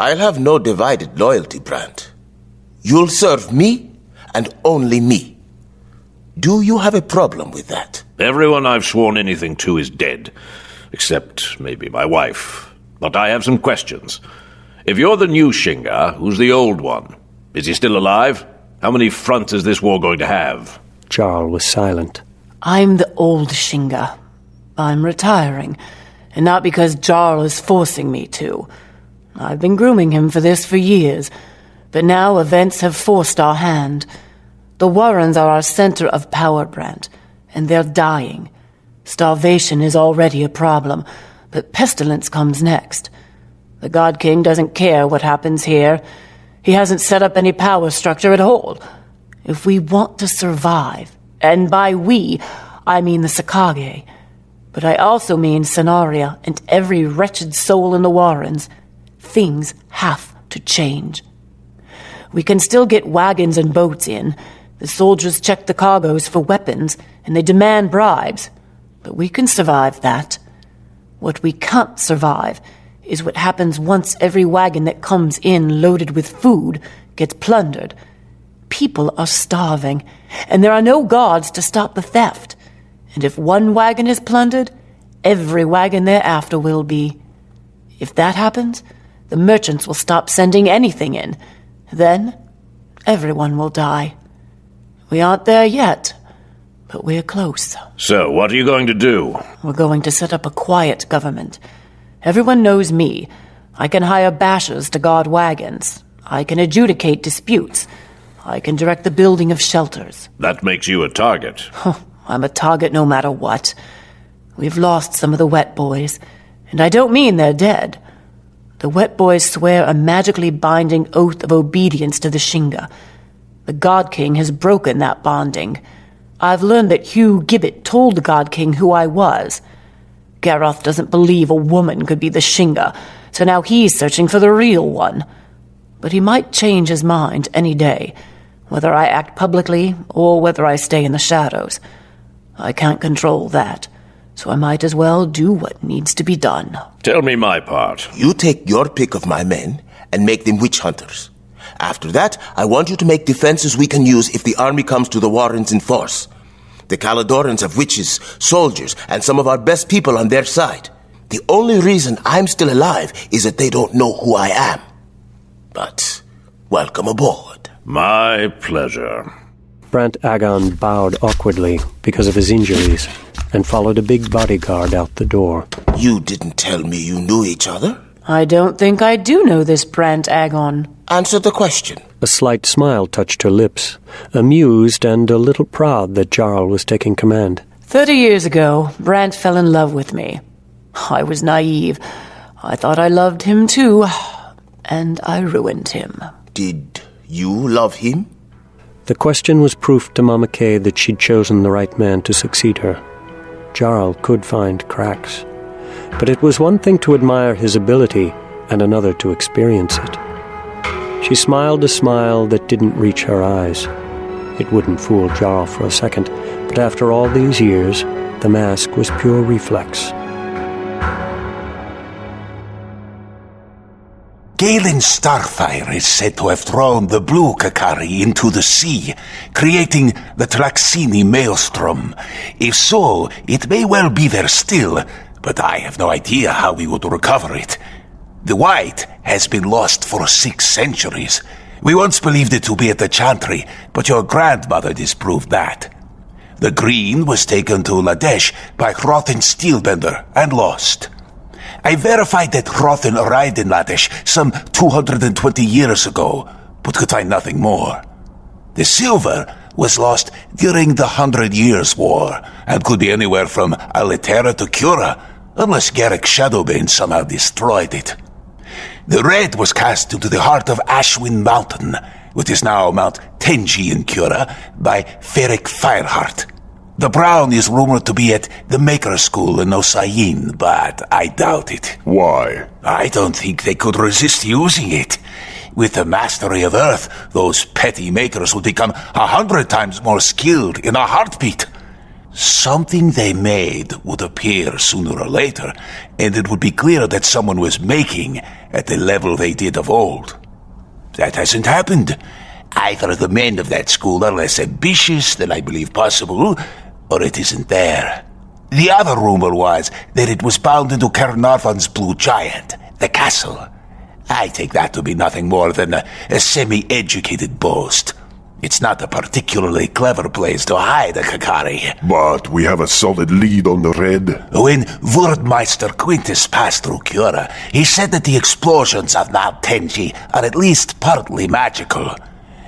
I'll have no divided loyalty, Brandt. You'll serve me, and only me. Do you have a problem with that? Everyone I've sworn anything to is dead, except maybe my wife. But I have some questions. If you're the new Shinga, who's the old one? Is he still alive? How many fronts is this war going to have? Jarl was silent. I'm the old Shinga. I'm retiring, and not because Jarl is forcing me to. I've been grooming him for this for years, but now events have forced our hand. The Warrens are our center of power, Brandt, and they're dying. Starvation is already a problem, but pestilence comes next. The God King doesn't care what happens here. He hasn't set up any power structure at all. If we want to survive, and by we, I mean the Sakage, but I also mean Sonaria and every wretched soul in the Warrens, things have to change. We can still get wagons and boats in. The soldiers check the cargoes for weapons, and they demand bribes. But we can survive that. What we can't survive is what happens once every wagon that comes in loaded with food gets plundered. People are starving, and there are no guards to stop the theft. And if one wagon is plundered, every wagon thereafter will be. If that happens, the merchants will stop sending anything in. Then, everyone will die. We aren't there yet, but we're close. So, what are you going to do? We're going to set up a quiet government. Everyone knows me. I can hire bashers to guard wagons. I can adjudicate disputes. I can direct the building of shelters. That makes you a target. I'm a target no matter what. We've lost some of the Wet Boys, and I don't mean they're dead. The Wet Boys swear a magically binding oath of obedience to the Shinga. The God King has broken that bonding. I've learned that Hugh Gibbet told the God King who I was. Garroth doesn't believe a woman could be the Shinga, so now he's searching for the real one. But he might change his mind any day, whether I act publicly or whether I stay in the shadows. I can't control that, so I might as well do what needs to be done. Tell me my part. You take your pick of my men and make them witch hunters. After that, I want you to make defenses we can use if the army comes to the Warrens in force. The Caledorans have witches, soldiers, and some of our best people on their side. The only reason I'm still alive is that they don't know who I am. But welcome aboard. My pleasure. Brandt Agon bowed awkwardly because of his injuries and followed a big bodyguard out the door. You didn't tell me you knew each other? I don't think I do know this Brandt Agon. Answer the question. A slight smile touched her lips, amused and a little proud that Jarl was taking command. 30 years ago, Brandt fell in love with me. I was naive. I thought I loved him too, and I ruined him. Did you love him? The question was proof to Mama Kay that she'd chosen the right man to succeed her. Jarl could find cracks, but it was one thing to admire his ability and another to experience it. She smiled a smile that didn't reach her eyes. It wouldn't fool Jarl for a second, but after all these years, the mask was pure reflex. Galen Starfire is said to have thrown the blue Kakari into the sea, creating the Traxini Maelstrom. If so, it may well be there still, but I have no idea how we would recover it. The white has been lost for 6 centuries. We once believed it to be at the Chantry, but your grandmother disproved that. The green was taken to Ladesh by Hrothin Steelbender and lost. I verified that Hrothin arrived in Ladesh some 220 years ago, but could find nothing more. The silver was lost during the 100 Years' War, and could be anywhere from Alitera to Cura, unless Garrick Shadowbane somehow destroyed it. The red was cast into the heart of Ashwin Mountain, which is now Mount Tenji in Cura, by Ferric Fireheart. The brown is rumored to be at the Maker School in Osayin, but I doubt it. Why? I don't think they could resist using it. With the mastery of Earth, those petty makers would become 100 times more skilled in a heartbeat. Something they made would appear sooner or later, and it would be clear that someone was making at the level they did of old. That hasn't happened. Either the men of that school are less ambitious than I believe possible, or it isn't there. The other rumor was that it was bound into Caernarfon's Blue Giant, the castle. I take that to be nothing more than a semi-educated boast. It's not a particularly clever place to hide a Kakari. But we have a solid lead on the red. When Wordmeister Quintus passed through Cura, he said that the explosions of Mount Tenji are at least partly magical.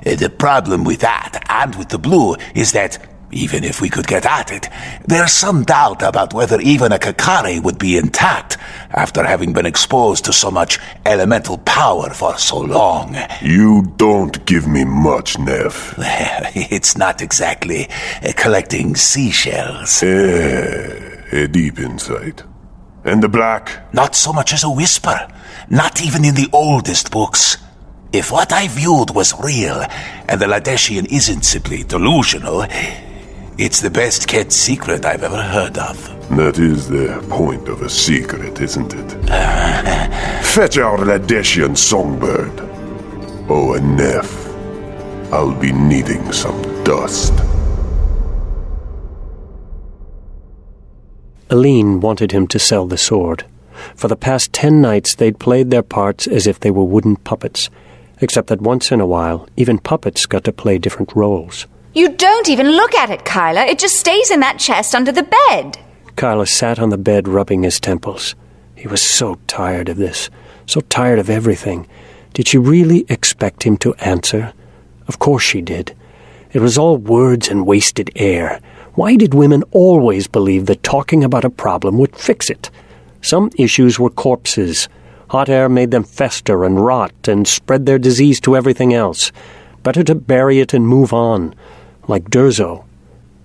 The problem with that, and with the blue, is that, even if we could get at it, there's some doubt about whether even a Kakari would be intact after having been exposed to so much elemental power for so long. You don't give me much, Neff. It's not exactly collecting seashells. A deep insight. And the black? Not so much as a whisper. Not even in the oldest books. If what I viewed was real, and the Ladeshian isn't simply delusional, it's the best kept secret I've ever heard of. That is the point of a secret, isn't it? Fetch our Ladeshian songbird. Oh, and Neff, I'll be needing some dust. Aline wanted him to sell the sword. For the past 10 nights they'd played their parts as if they were wooden puppets, except that once in a while, even puppets got to play different roles. You don't even look at it, Kyla. It just stays in that chest under the bed. Kyla sat on the bed rubbing his temples. He was so tired of this, so tired of everything. Did she really expect him to answer? Of course she did. It was all words and wasted air. Why did women always believe that talking about a problem would fix it? Some issues were corpses. Hot air made them fester and rot and spread their disease to everything else. Better to bury it and move on. Like Durzo.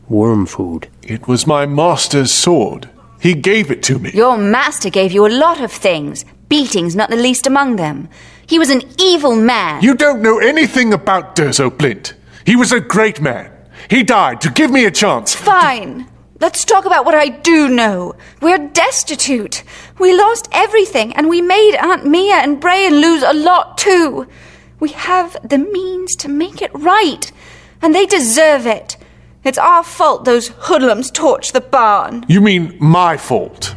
Worm food. It was my master's sword. He gave it to me. Your master gave you a lot of things. Beatings not the least among them. He was an evil man. You don't know anything about Durzo Blint. He was a great man. He died to give me a chance. Fine. Let's talk about what I do know. We're destitute. We lost everything, and we made Aunt Mia and Brian lose a lot too. We have the means to make it right, and they deserve it. It's our fault those hoodlums torched the barn. You mean my fault?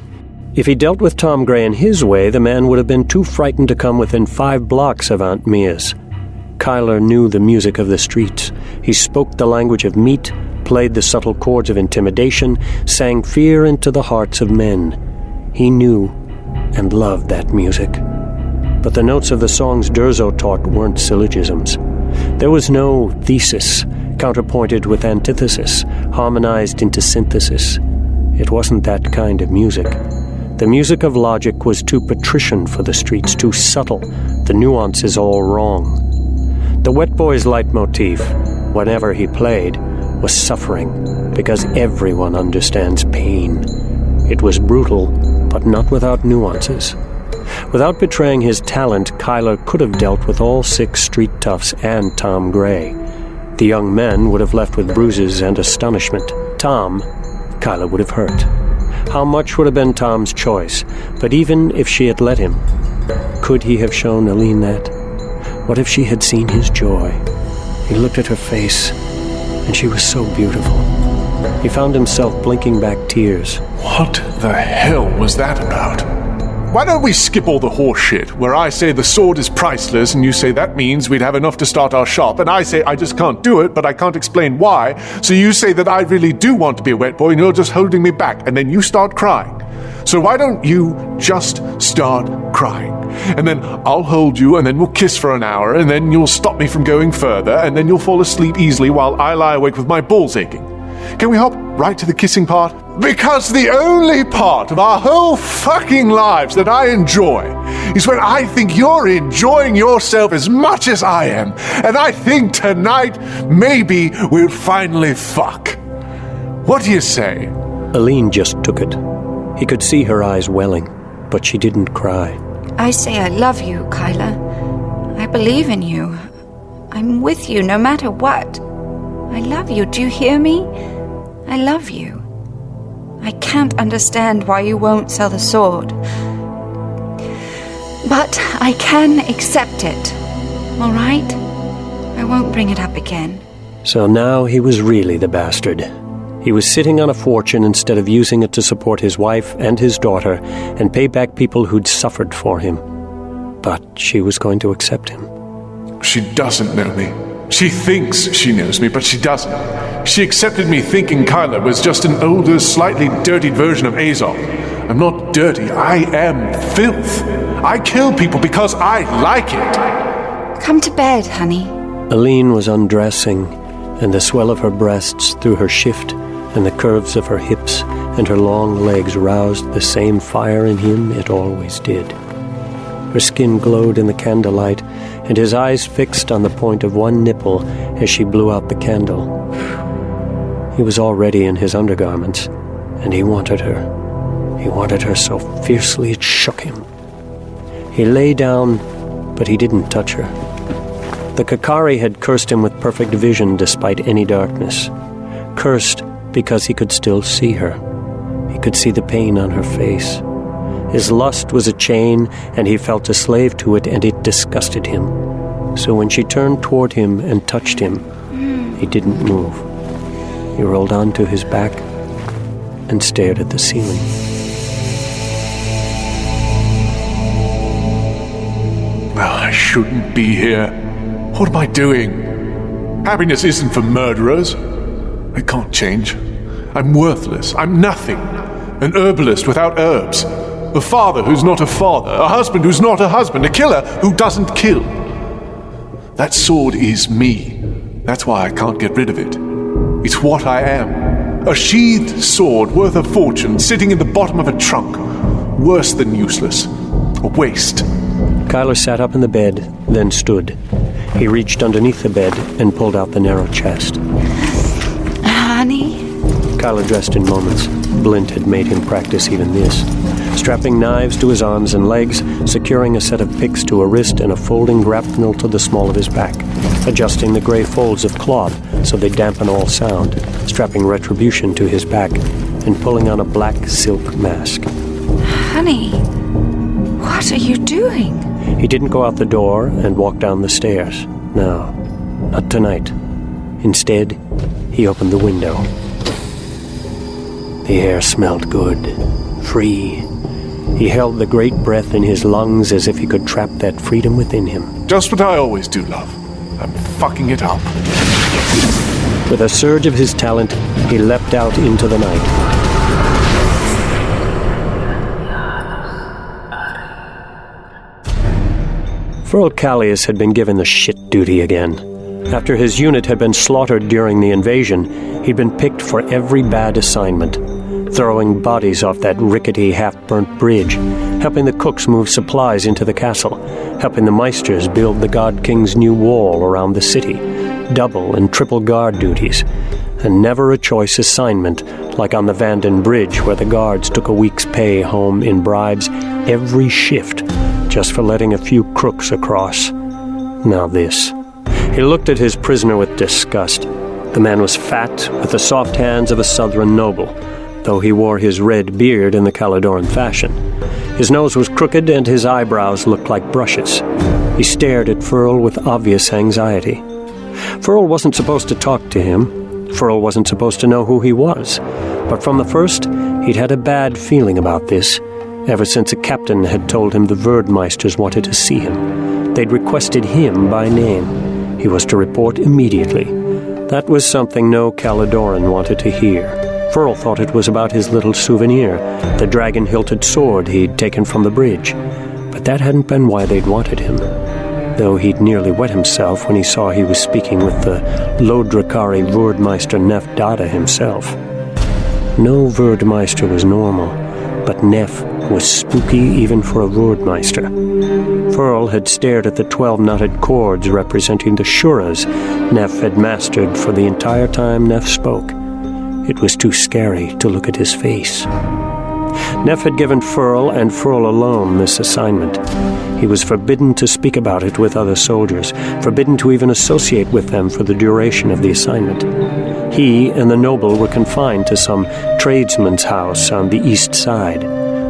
If he dealt with Tom Gray in his way, the man would have been too frightened to come within 5 blocks of Aunt Mia's. Kyler knew the music of the streets. He spoke the language of meat, played the subtle chords of intimidation, sang fear into the hearts of men. He knew and loved that music. But the notes of the songs Durzo taught weren't syllogisms. There was no thesis, counterpointed with antithesis, harmonized into synthesis. It wasn't that kind of music. The music of logic was too patrician for the streets, too subtle, the nuances all wrong. The Wet Boy's leitmotif, whenever he played, was suffering, because everyone understands pain. It was brutal, but not without nuances. Without betraying his talent, Kyler could have dealt with all 6 street toughs and Tom Gray. The young men would have left with bruises and astonishment. Tom, Kyler would have hurt. How much would have been Tom's choice, but even if she had let him, could he have shown Aline that? What if she had seen his joy? He looked at her face, and she was so beautiful. He found himself blinking back tears. What the hell was that about? Why don't we skip all the horse shit, where I say the sword is priceless, and you say that means we'd have enough to start our shop, and I say I just can't do it, but I can't explain why, so you say that I really do want to be a wet boy, and you're just holding me back, and then you start crying. So why don't you just start crying? And then I'll hold you, and then we'll kiss for an hour, and then you'll stop me from going further, and then you'll fall asleep easily while I lie awake with my balls aching. Can we hop right to the kissing part? Because the only part of our whole fucking lives that I enjoy is when I think you're enjoying yourself as much as I am, and I think tonight maybe we'll finally fuck. What do you say? Aline just took it. He could see her eyes welling, but she didn't cry. I say I love you, Kyla. I believe in you. I'm with you no matter what. I love you. Do you hear me? I love you. I can't understand why you won't sell the sword. But I can accept it. All right? I won't bring it up again. So now he was really the bastard. He was sitting on a fortune instead of using it to support his wife and his daughter and pay back people who'd suffered for him. But she was going to accept him. She doesn't know me. She thinks she knows me, but she doesn't. She accepted me thinking Kyla was just an older, slightly dirtied version of Azov. I'm not dirty. I am filth. I kill people because I like it. Come to bed, honey. Aline was undressing, and the swell of her breasts through her shift and the curves of her hips and her long legs roused the same fire in him it always did. Her skin glowed in the candlelight, and his eyes fixed on the point of one nipple as she blew out the candle. He was already in his undergarments, and he wanted her. He wanted her so fiercely it shook him. He lay down, but he didn't touch her. The Kakari had cursed him with perfect vision despite any darkness. Cursed because he could still see her. He could see the pain on her face. His lust was a chain, and he felt a slave to it, and it disgusted him. So when she turned toward him and touched him, he didn't move. He rolled onto his back and stared at the ceiling. Well, I shouldn't be here. What am I doing? Happiness isn't for murderers. I can't change. I'm worthless. I'm nothing. An herbalist without herbs. A father who's not a father. A husband who's not a husband. A killer who doesn't kill. That sword is me. That's why I can't get rid of it. It's what I am. A sheathed sword worth a fortune sitting in the bottom of a trunk. Worse than useless. A waste. Kyler sat up in the bed, then stood. He reached underneath the bed and pulled out the narrow chest. Honey? Kyler dressed in moments. Blint had made him practice even this. Strapping knives to his arms and legs, securing a set of picks to a wrist and a folding grapnel to the small of his back, adjusting the gray folds of cloth so they dampen all sound, strapping retribution to his back, and pulling on a black silk mask. Honey, what are you doing? He didn't go out the door and walk down the stairs. No, not tonight. Instead, he opened the window. The air smelled good, free. He held the great breath in his lungs as if he could trap that freedom within him. Just what I always do, love. I'm fucking it up. With a surge of his talent, he leapt out into the night. Furl Callius had been given the shit duty again. After his unit had been slaughtered during the invasion, he'd been picked for every bad assignment. Throwing bodies off that rickety, half-burnt bridge, helping the cooks move supplies into the castle, helping the Meisters build the God King's new wall around the city, double and triple guard duties, and never a choice assignment like on the Vanden Bridge where the guards took a week's pay home in bribes every shift just for letting a few crooks across. Now this. He looked at his prisoner with disgust. The man was fat, with the soft hands of a southern noble, though he wore his red beard in the Caladoran fashion. His nose was crooked and his eyebrows looked like brushes. He stared at Furl with obvious anxiety. Furl wasn't supposed to talk to him. Furl wasn't supposed to know who he was. But from the first, he'd had a bad feeling about this, ever since a captain had told him the Verdmeisters wanted to see him. They'd requested him by name. He was to report immediately. That was something no Caladoran wanted to hear. Furl thought it was about his little souvenir, the dragon-hilted sword he'd taken from the bridge. But that hadn't been why they'd wanted him, though he'd nearly wet himself when he saw he was speaking with the Lodrakari Verdmeister Nef Dada himself. No Verdmeister was normal, but Nef was spooky even for a Verdmeister. Furl had stared at the 12 knotted cords representing the Shuras Nef had mastered for the entire time Nef spoke. It was too scary to look at his face. Nef had given Furl and Furl alone this assignment. He was forbidden to speak about it with other soldiers, forbidden to even associate with them for the duration of the assignment. He and the noble were confined to some tradesman's house on the east side.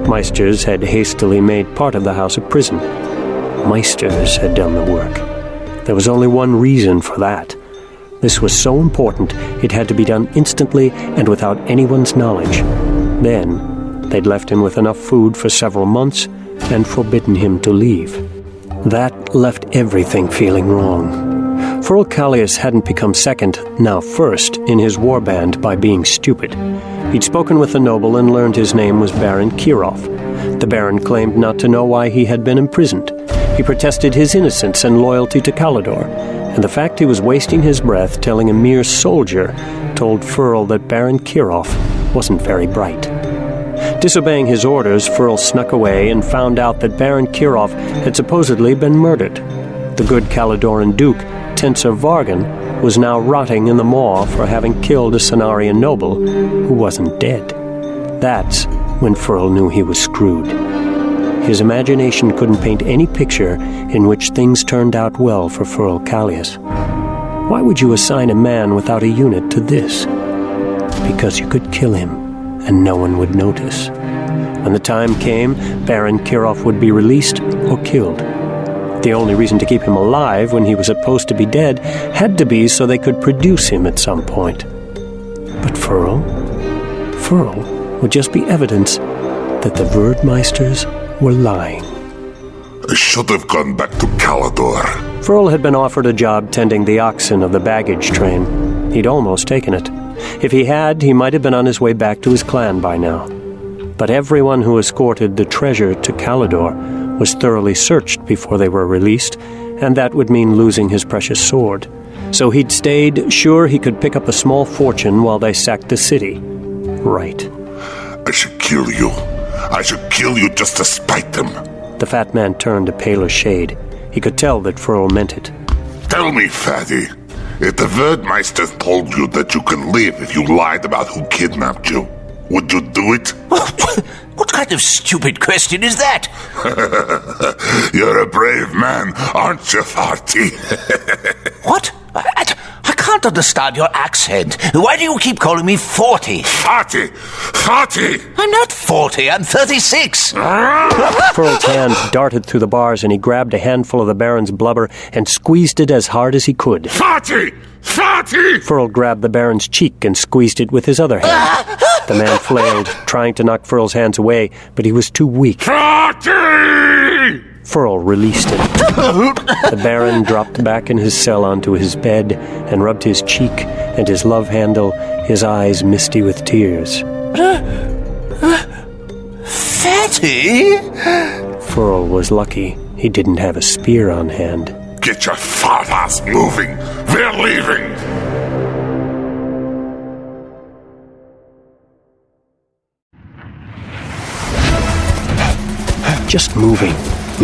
Meisters had hastily made part of the house a prison. Meisters had done the work. There was only one reason for that. This was so important, it had to be done instantly and without anyone's knowledge. Then, they'd left him with enough food for several months and forbidden him to leave. That left everything feeling wrong. Furl Callias hadn't become second, now first, in his warband by being stupid. He'd spoken with the noble and learned his name was Baron Kirov. The Baron claimed not to know why he had been imprisoned. He protested his innocence and loyalty to Kalidor, and the fact he was wasting his breath telling a mere soldier told Furl that Baron Kirov wasn't very bright. Disobeying his orders, Furl snuck away and found out that Baron Kirov had supposedly been murdered. The good Kalidoran Duke, Tensor Vargan, was now rotting in the maw for having killed a Cenarian noble who wasn't dead. That's when Furl knew he was screwed. His imagination couldn't paint any picture in which things turned out well for Furl Callias. Why would you assign a man without a unit to this? Because you could kill him, and no one would notice. When the time came, Baron Kirov would be released or killed. The only reason to keep him alive when he was supposed to be dead had to be so they could produce him at some point. But Furl would just be evidence that the Verdmeisters were lying. I should have gone back to Kalidor. Furl had been offered a job tending the oxen of the baggage train. He'd almost taken it. If he had, he might have been on his way back to his clan by now. But everyone who escorted the treasure to Kalidor was thoroughly searched before they were released, and that would mean losing his precious sword. So he'd stayed, sure he could pick up a small fortune while they sacked the city. Right. I should kill you. I should kill you just to spite them. The fat man turned a paler shade. He could tell that Furl meant it. Tell me, fatty, if the Verdmeisters told you that you could live if you lied about who kidnapped you, would you do it? What kind of stupid question is that? You're a brave man, aren't you, Farty? What? I can't understand your accent. Why do you keep calling me 40? Farty! I'm not 40, I'm 36. Furl's hand darted through the bars and he grabbed a handful of the Baron's blubber and squeezed it as hard as he could. Farty! Furl grabbed the Baron's cheek and squeezed it with his other hand. The man flailed, trying to knock Furl's hands away, but he was too weak. Farty! Furl released him. The Baron dropped back in his cell onto his bed and rubbed his cheek and his love handle, his eyes misty with tears. Fatty? Furl was lucky he didn't have a spear on hand. Get your fart ass moving! We're leaving! Just moving,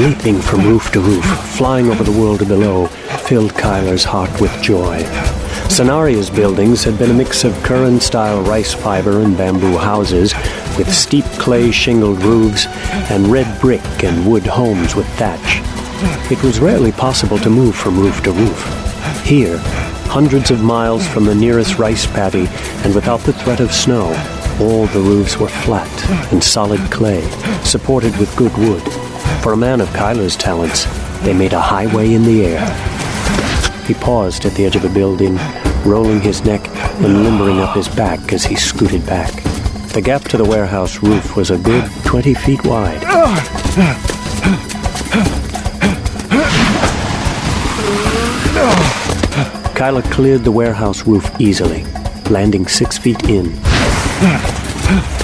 leaping from roof to roof, flying over the world below, filled Kyler's heart with joy. Cenaria's buildings had been a mix of Curran-style rice fiber and bamboo houses, with steep clay-shingled roofs, and red brick and wood homes with thatch. It was rarely possible to move from roof to roof. Here, hundreds of miles from the nearest rice paddy, and without the threat of snow, all the roofs were flat and solid clay, supported with good wood. For a man of Kyler's talents, they made a highway in the air. He paused at the edge of the building, rolling his neck and limbering up his back as he scooted back. The gap to the warehouse roof was a good 20 feet wide. Kyler cleared the warehouse roof easily, landing 6 feet in.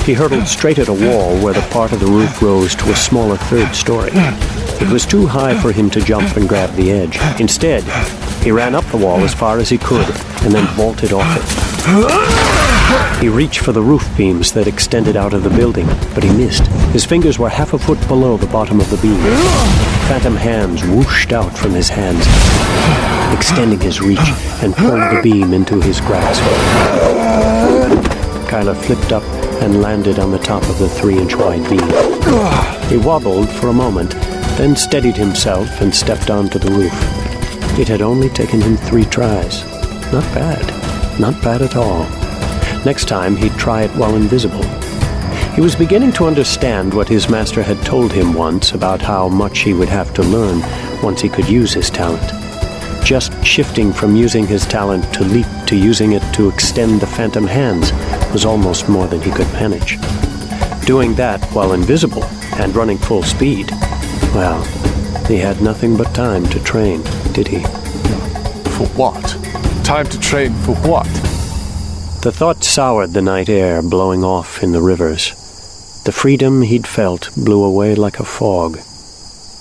He hurtled straight at a wall where the part of the roof rose to a smaller third story. It was too high for him to jump and grab the edge. Instead, he ran up the wall as far as he could and then vaulted off it. He reached for the roof beams that extended out of the building, but he missed. His fingers were half a foot below the bottom of the beam. Phantom hands whooshed out from his hands, extending his reach and pulled the beam into his grasp. Kyler flipped up and landed on the top of the 3-inch wide beam. He wobbled for a moment, then steadied himself and stepped onto the roof. It had only taken him 3 tries. Not bad. Not bad at all. Next time, he'd try it while invisible. He was beginning to understand what his master had told him once about how much he would have to learn once he could use his talent. Just shifting from using his talent to leap to using it to extend the phantom hands was almost more than he could manage. Doing that while invisible and running full speed, well, he had nothing but time to train, did he? For what? Time to train for what? The thought soured the night air blowing off in the rivers. The freedom he'd felt blew away like a fog.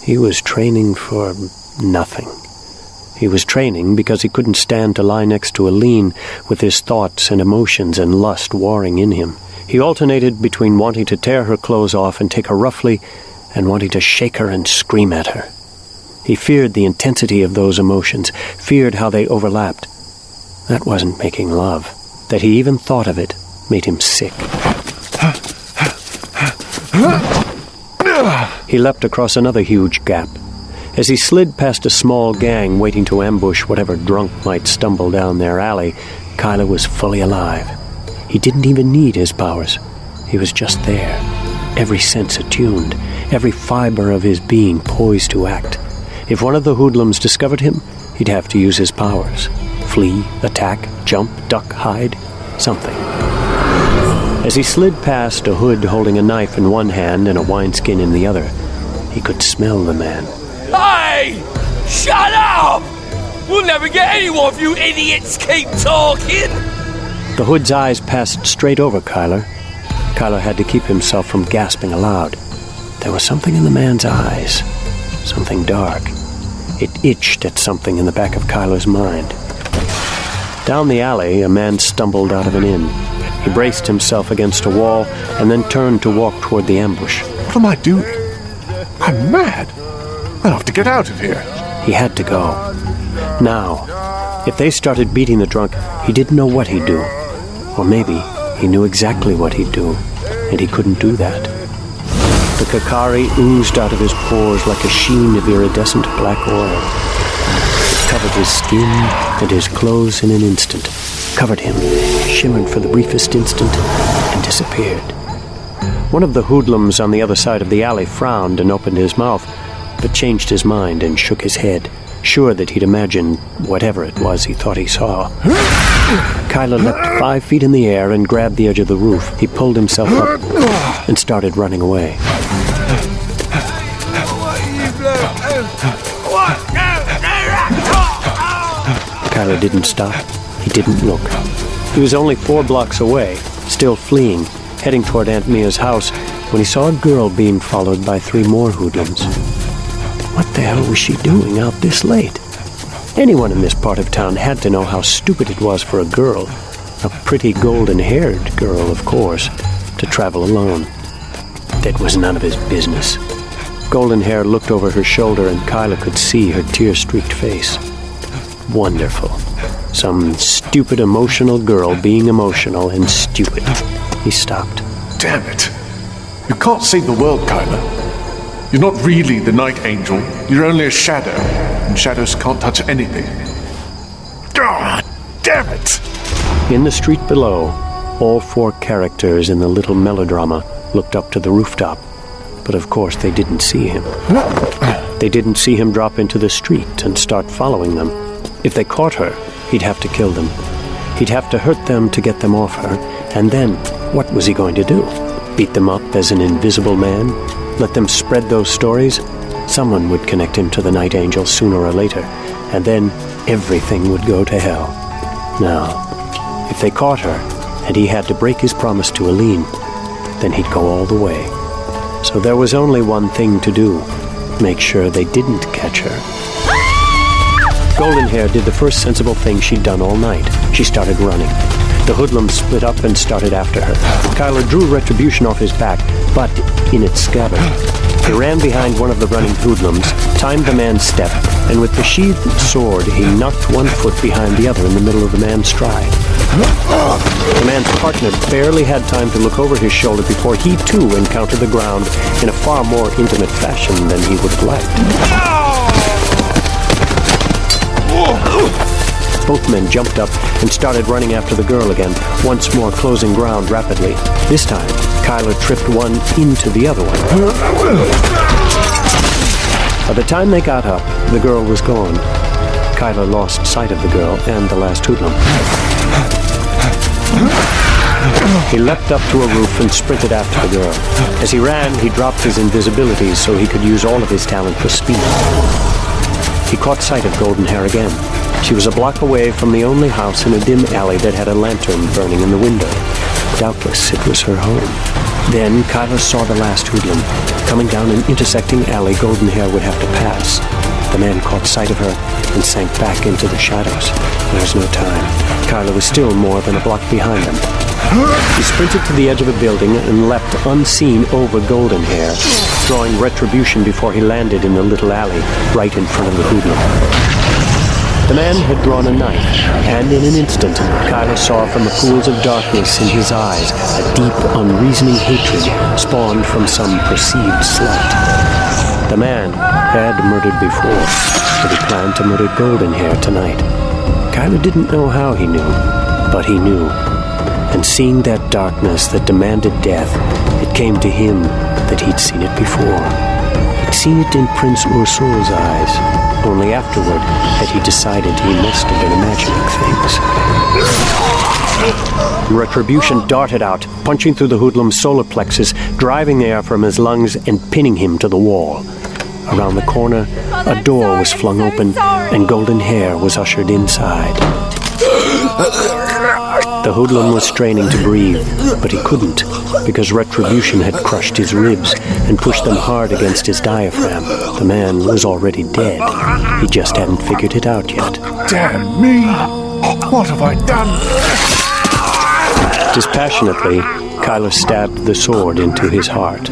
He was training for nothing. He was training because he couldn't stand to lie next to Aline with his thoughts and emotions and lust warring in him. He alternated between wanting to tear her clothes off and take her roughly and wanting to shake her and scream at her. He feared the intensity of those emotions, feared how they overlapped. That wasn't making love. That he even thought of it made him sick. He leapt across another huge gap. As he slid past a small gang waiting to ambush whatever drunk might stumble down their alley, Kyla was fully alive. He didn't even need his powers. He was just there, every sense attuned, every fiber of his being poised to act. If one of the hoodlums discovered him, he'd have to use his powers. Flee, attack, jump, duck, hide, something. As he slid past a hood holding a knife in one hand and a wineskin in the other, he could smell the man. Hey! Shut up! We'll never get anyone if you idiots keep talking! The hood's eyes passed straight over Kyler. Kyler had to keep himself from gasping aloud. There was something in the man's eyes. Something dark. It itched at something in the back of Kyler's mind. Down the alley, a man stumbled out of an inn. He braced himself against a wall and then turned to walk toward the ambush. What am I doing? I'm mad. I'll have to get out of here. He had to go. Now, if they started beating the drunk, he didn't know what he'd do. Or maybe he knew exactly what he'd do, and he couldn't do that. The Kakari oozed out of his pores like a sheen of iridescent black oil. It covered his skin and his clothes in an instant, covered him, shimmered for the briefest instant, and disappeared. One of the hoodlums on the other side of the alley frowned and opened his mouth, but changed his mind and shook his head, sure that he'd imagined whatever it was he thought he saw. Kyler leapt 5 feet in the air and grabbed the edge of the roof. He pulled himself up and started running away. Kyler didn't stop. He didn't look. He was only 4 blocks away, still fleeing, heading toward Aunt Mia's house, when he saw a girl being followed by 3 more hoodlums. What the hell was she doing out this late? Anyone in this part of town had to know how stupid it was for a girl, a pretty golden-haired girl, of course, to travel alone. That was none of his business. Golden Hair looked over her shoulder and Kyla could see her tear-streaked face. Wonderful. Some stupid, emotional girl being emotional and stupid. He stopped. Damn it. You can't save the world, Kyla. You're not really the Night Angel. You're only a shadow, and shadows can't touch anything. God damn it! In the street below, all 4 characters in the little melodrama looked up to the rooftop. But of course they didn't see him. They didn't see him drop into the street and start following them. If they caught her, he'd have to kill them. He'd have to hurt them to get them off her, and then what was he going to do? Beat them up as an invisible man? Let them spread those stories? Someone would connect him to the Night Angel sooner or later, and then everything would go to hell. Now, if they caught her, and he had to break his promise to Aline, then he'd go all the way. So there was only one thing to do. Make sure they didn't catch her. Golden Hair did the first sensible thing she'd done all night. She started running. The hoodlums split up and started after her. Kyler drew Retribution off his back, but in its scabbard. He ran behind one of the running hoodlums, timed the man's step, and with the sheathed sword, he knocked one foot behind the other in the middle of the man's stride. The man's partner barely had time to look over his shoulder before he too encountered the ground in a far more intimate fashion than he would have liked. Both men jumped up and started running after the girl again, once more closing ground rapidly. This time, Kyler tripped one into the other one. By the time they got up, the girl was gone. Kyler lost sight of the girl and the last hoodlum. He leapt up to a roof and sprinted after the girl. As he ran, he dropped his invisibility so he could use all of his talent for speed. He caught sight of Goldenhair again. She was a block away from the only house in a dim alley that had a lantern burning in the window. Doubtless it was her home. Then Kyler saw the last hoodlum. Coming down an intersecting alley Goldenhair would have to pass. The man caught sight of her and sank back into the shadows. There was no time. Kyler was still more than a block behind them. He sprinted to the edge of a building and leapt unseen over Goldenhair, drawing retribution before he landed in the little alley right in front of the hoodlum. The man had drawn a knife, and in an instant, Kyler saw from the pools of darkness in his eyes a deep, unreasoning hatred spawned from some perceived slight. The man had murdered before, but he planned to murder Goldenhair tonight. Kyler didn't know how he knew, but he knew. And seeing that darkness that demanded death, it came to him that he'd seen it before. He'd seen it in Prince Ursul's eyes. Only afterward had he decided he must have been imagining things. Retribution darted out, punching through the hoodlum's solar plexus, driving air from his lungs and pinning him to the wall. Around the corner, a door was flung open, and Goldenhair was ushered inside. The hoodlum was straining to breathe, but he couldn't, because retribution had crushed his ribs and pushed them hard against his diaphragm. The man was already dead. He just hadn't figured it out yet. Damn me! What have I done? Dispassionately, Kyler stabbed the sword into his heart.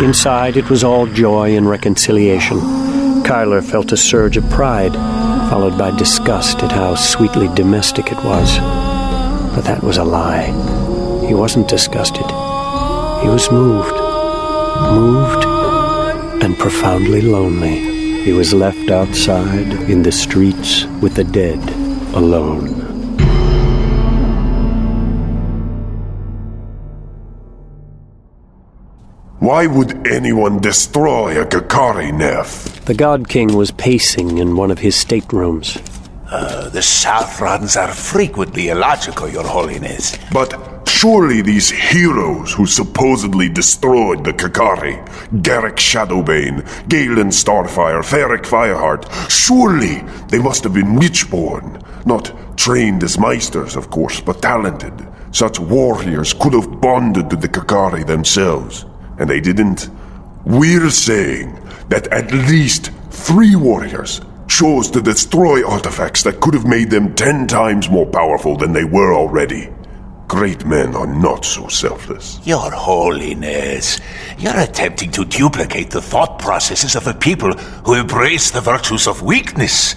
Inside, it was all joy and reconciliation. Kyler felt a surge of pride, followed by disgust at how sweetly domestic it was. But that was a lie. He wasn't disgusted. He was moved. Moved and profoundly lonely. He was left outside in the streets with the dead, alone. Why would anyone destroy a Kakari, Neff? The God King was pacing in one of his staterooms. The Southrons are frequently illogical, Your Holiness. But surely these heroes who supposedly destroyed the Kakari, Garrick Shadowbane, Galen Starfire, Ferric Fireheart, surely they must have been witchborn. Not trained as meisters, of course, but talented. Such warriors could have bonded to the Kakari themselves. And they didn't. We're saying that at least 3 warriors chose to destroy artifacts that could have made them 10 times more powerful than they were already. Great men are not so selfless. Your Holiness, you're attempting to duplicate the thought processes of a people who embrace the virtues of weakness.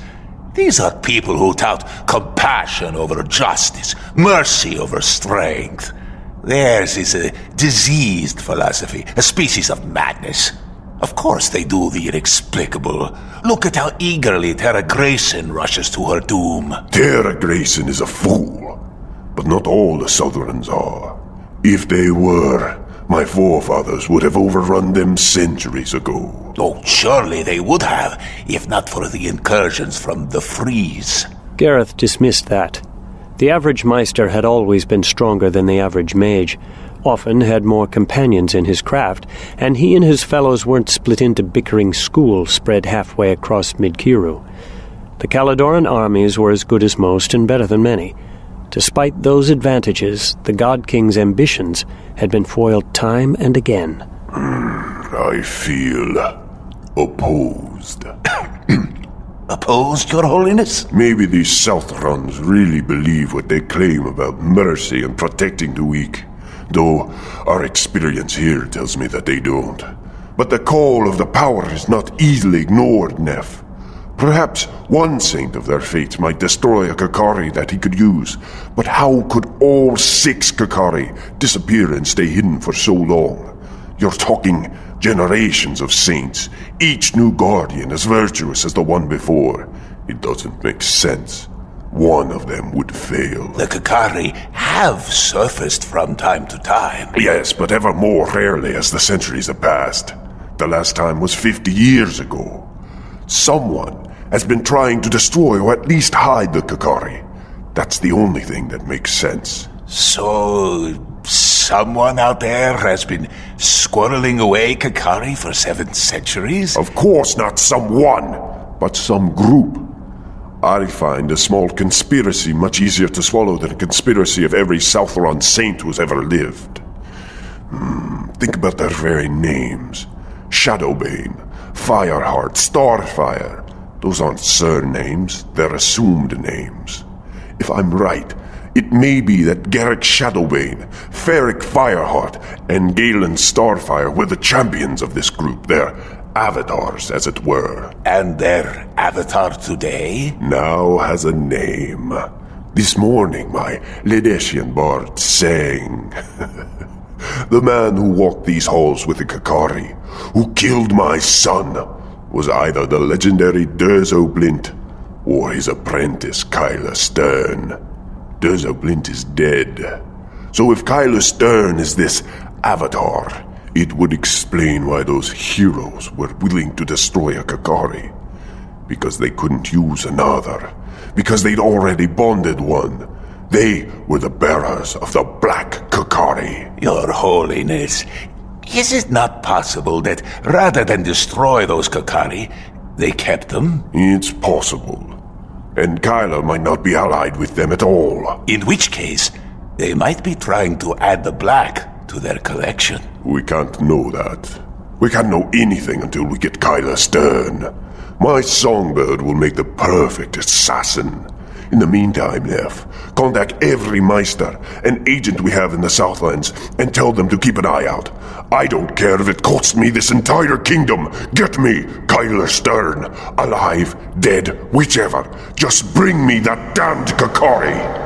These are people who tout compassion over justice, mercy over strength. Theirs is a diseased philosophy, a species of madness. Of course they do the inexplicable. Look at how eagerly Tara Grayson rushes to her doom. Tara Grayson is a fool, but not all the Southrons are. If they were, my forefathers would have overrun them centuries ago. Oh, surely they would have, if not for the incursions from the Freeze. Gareth dismissed that. The average Meister had always been stronger than the average mage, often had more companions in his craft, and he and his fellows weren't split into bickering schools spread halfway across Midkiru. The Caladoran armies were as good as most and better than many. Despite those advantages, the God King's ambitions had been foiled time and again. I feel opposed. Opposed, Your Holiness? Maybe these Southrons really believe what they claim about mercy and protecting the weak, though our experience here tells me that they don't. But the call of the power is not easily ignored, Neff. Perhaps one saint of their fates might destroy a Kakari that he could use, but how could all 6 Kakari disappear and stay hidden for so long? You're talking generations of saints, each new guardian as virtuous as the one before. It doesn't make sense. One of them would fail. The Kakari have surfaced from time to time. Yes, but ever more rarely as the centuries have passed. The last time was 50 years ago. Someone has been trying to destroy or at least hide the Kakari. That's the only thing that makes sense. So, someone out there has been squirreling away Kakari for 7 centuries? Of course not someone, but some group. I find a small conspiracy much easier to swallow than a conspiracy of every Southron saint who's ever lived. Think about their very names. Shadowbane, Fireheart, Starfire. Those aren't surnames, they're assumed names. If I'm right, it may be that Garrick Shadowbane, Ferric Fireheart, and Galen Starfire were the champions of this group. Their avatars, as it were. And their avatar today? Now has a name. This morning, my Ledesian bard sang. The man who walked these halls with the Kakari, who killed my son, was either the legendary Durzoblint or his apprentice Kyla Stern. Durzoblint is dead. So if Kyla Stern is this avatar, it would explain why those heroes were willing to destroy a Kakari. Because they couldn't use another. Because they'd already bonded one. They were the bearers of the Black Kakari. Your Holiness, is it not possible that rather than destroy those Kakari, they kept them? It's possible. And Kyla might not be allied with them at all. In which case, they might be trying to add the Black to their collection. We can't know that. We can't know anything until we get Kyla Stern. My songbird will make the perfect assassin. In the meantime, Neff, contact every Meister and agent we have in the Southlands and tell them to keep an eye out. I don't care if it costs me this entire kingdom. Get me Kyla Stern. Alive, dead, whichever. Just bring me that damned Kakari.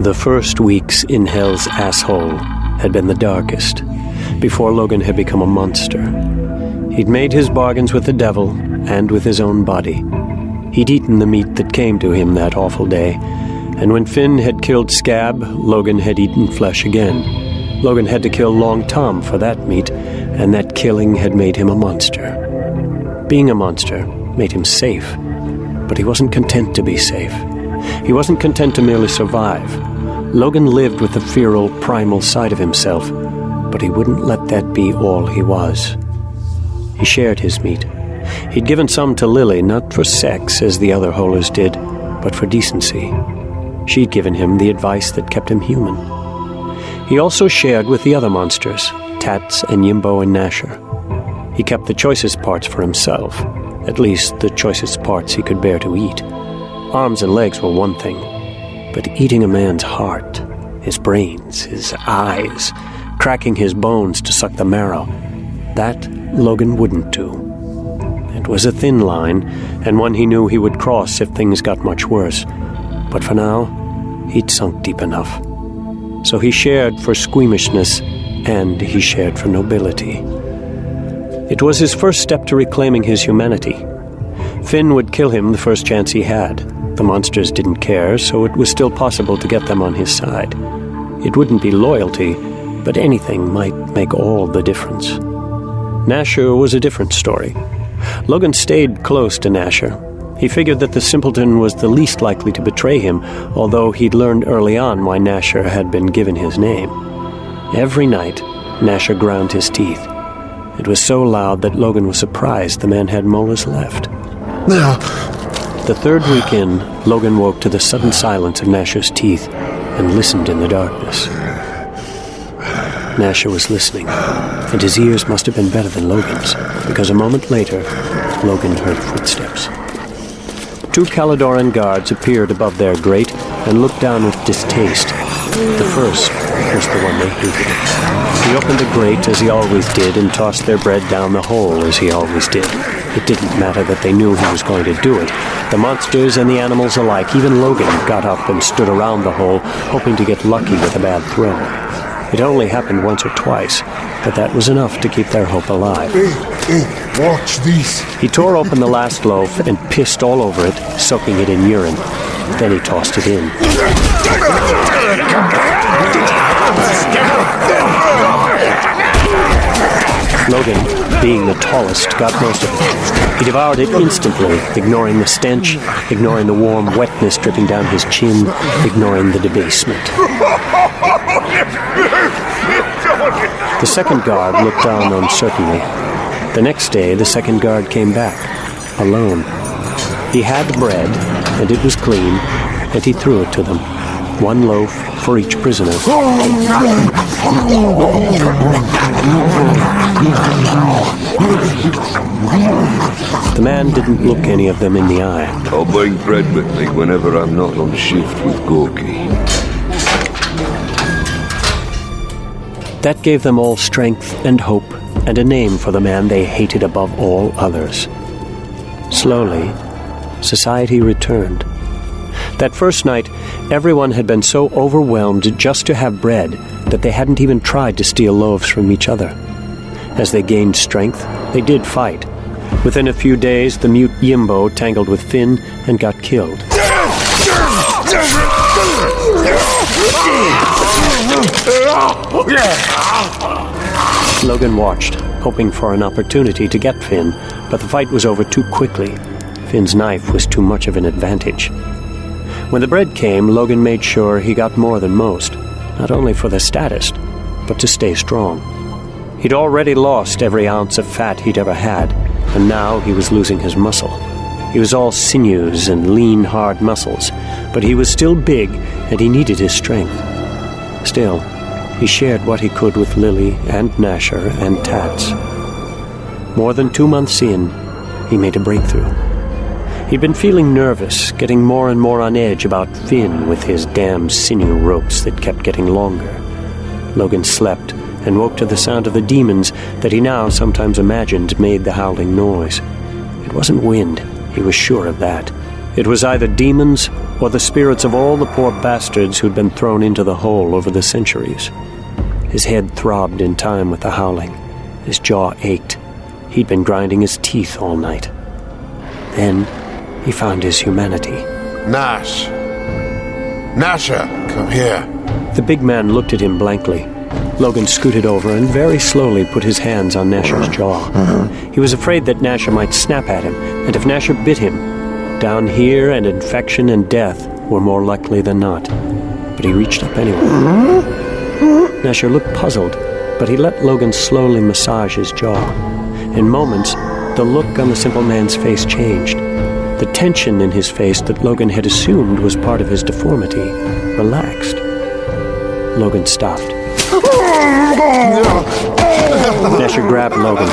The first weeks in Hell's asshole had been the darkest, before Logan had become a monster. He'd made his bargains with the devil and with his own body. He'd eaten the meat that came to him that awful day, and when Finn had killed Scab, Logan had eaten flesh again. Logan had to kill Long Tom for that meat, and that killing had made him a monster. Being a monster made him safe, but he wasn't content to be safe. He wasn't content to merely survive. Logan lived with the feral, primal side of himself, but he wouldn't let that be all he was. He shared his meat. He'd given some to Lily, not for sex, as the other Holers did, but for decency. She'd given him the advice that kept him human. He also shared with the other monsters, Tats and Yimbo and Nasher. He kept the choicest parts for himself, at least the choicest parts he could bear to eat. Arms and legs were one thing, but eating a man's heart, his brains, his eyes, cracking his bones to suck the marrow, that Logan wouldn't do. It was a thin line, and one he knew he would cross if things got much worse. But for now, he'd sunk deep enough. So he shared for squeamishness, and he shared for nobility. It was his first step to reclaiming his humanity. Finn would kill him the first chance he had. The monsters didn't care, so it was still possible to get them on his side. It wouldn't be loyalty, but anything might make all the difference. Nasher was a different story. Logan stayed close to Nasher. He figured that the simpleton was the least likely to betray him, although he'd learned early on why Nasher had been given his name. Every night, Nasher ground his teeth. It was so loud that Logan was surprised the man had molars left. The third week in, Logan woke to the sudden silence of Nasher's teeth and listened in the darkness. Nasher was listening, and his ears must have been better than Logan's, because a moment later, Logan heard footsteps. 2 Caladoran guards appeared above their grate and looked down with distaste. The first was the one they hated. He opened the grate as he always did and tossed their bread down the hole as he always did. It didn't matter that they knew he was going to do it. The monsters and the animals alike, even Logan, got up and stood around the hole, hoping to get lucky with a bad throw. It only happened once or twice, but that was enough to keep their hope alive. Hey, watch this. He tore open the last loaf and pissed all over it, soaking it in urine. Then he tossed it in. Logan, being the tallest, got most of it. He devoured it instantly, ignoring the stench, ignoring the warm wetness dripping down his chin, ignoring the debasement. The second guard looked on uncertainly. The next day, the second guard came back, alone. He had bread, and it was clean, and he threw it to them. One loaf for each prisoner. The man didn't look any of them in the eye. I'll bring bread with me whenever I'm not on shift with Gorky. That gave them all strength and hope and a name for the man they hated above all others. Slowly, society returned. That first night, everyone had been so overwhelmed just to have bread that they hadn't even tried to steal loaves from each other. As they gained strength, they did fight. Within a few days, the mute Yimbo tangled with Finn and got killed. Logan watched, hoping for an opportunity to get Finn, but the fight was over too quickly. Finn's knife was too much of an advantage. When the bread came, Logan made sure he got more than most, not only for the status, but to stay strong. He'd already lost every ounce of fat he'd ever had, and now he was losing his muscle. He was all sinews and lean, hard muscles, but he was still big, and he needed his strength. Still, he shared what he could with Lily and Nasher and Tats. More than 2 months in, he made a breakthrough. He'd been feeling nervous, getting more and more on edge about Finn with his damn sinew ropes that kept getting longer. Logan slept and woke to the sound of the demons that he now sometimes imagined made the howling noise. It wasn't wind, he was sure of that. It was either demons or the spirits of all the poor bastards who'd been thrown into the hole over the centuries. His head throbbed in time with the howling. His jaw ached. He'd been grinding his teeth all night. Then he found his humanity. Nash! Nasher, come here. The big man looked at him blankly. Logan scooted over and very slowly put his hands on Nasher's jaw. He was afraid that Nasher might snap at him, and if Nasher bit him, down here and infection and death were more likely than not. But he reached up anyway. Nasher looked puzzled, but he let Logan slowly massage his jaw. In moments, the look on the simple man's face changed. The tension in his face that Logan had assumed was part of his deformity relaxed. Logan stopped. Nasher grabbed Logan.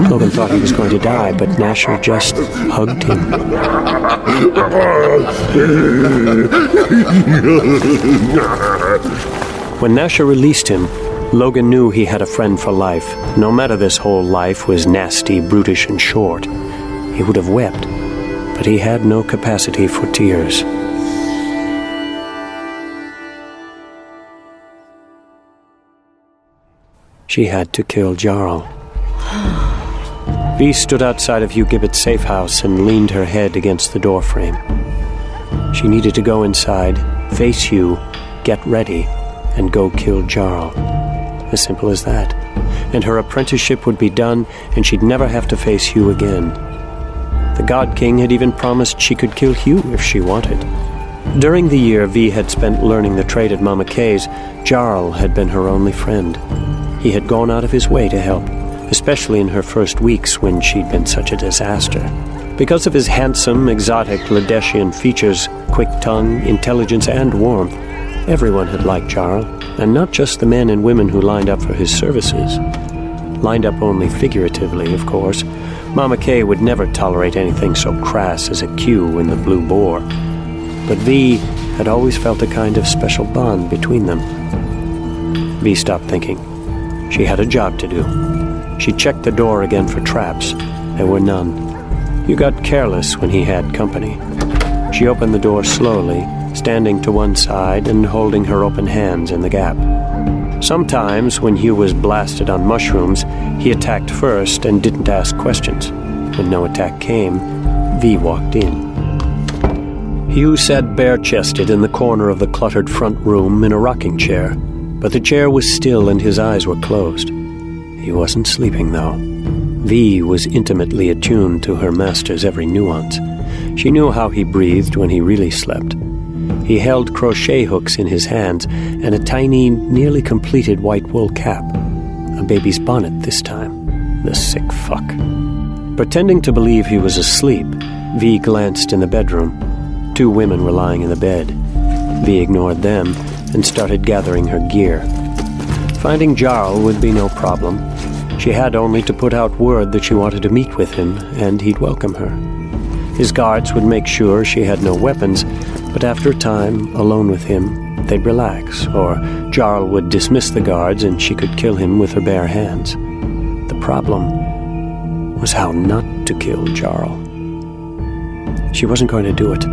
Logan thought he was going to die, but Nasher just hugged him. When Nasher released him, Logan knew he had a friend for life, no matter this whole life was nasty, brutish, and short. He would have wept, but he had no capacity for tears. She had to kill Jarl. V stood outside of Hugh Gibbett's safe house and leaned her head against the doorframe. She needed to go inside, face Hugh, get ready, and go kill Jarl. As simple as that. And her apprenticeship would be done, and she'd never have to face Hugh again. The God King had even promised she could kill Hugh if she wanted. During the year V had spent learning the trade at Mama Kay's, Jarl had been her only friend. He had gone out of his way to help, especially in her first weeks when she'd been such a disaster. Because of his handsome, exotic Ladeshian features, quick tongue, intelligence, and warmth, everyone had liked Jarl, and not just the men and women who lined up for his services. Lined up only figuratively, of course. Mama Kay would never tolerate anything so crass as a queue in the Blue Boar. But V had always felt a kind of special bond between them. V stopped thinking. She had a job to do. She checked the door again for traps. There were none. You got careless when he had company. She opened the door slowly, standing to one side and holding her open hands in the gap. Sometimes, when Hugh was blasted on mushrooms, he attacked first and didn't ask questions. When no attack came, V walked in. Hugh sat bare-chested in the corner of the cluttered front room in a rocking chair, but the chair was still and his eyes were closed. He wasn't sleeping, though. V was intimately attuned to her master's every nuance. She knew how he breathed when he really slept. He held crochet hooks in his hands and a tiny, nearly completed white wool cap. A baby's bonnet this time. The sick fuck. Pretending to believe he was asleep, V glanced in the bedroom. 2 women were lying in the bed. V ignored them and started gathering her gear. Finding Jarl would be no problem. She had only to put out word that she wanted to meet with him, and he'd welcome her. His guards would make sure she had no weapons, but after a time, alone with him, they'd relax, or Jarl would dismiss the guards and she could kill him with her bare hands. The problem was how not to kill Jarl. She wasn't going to do it.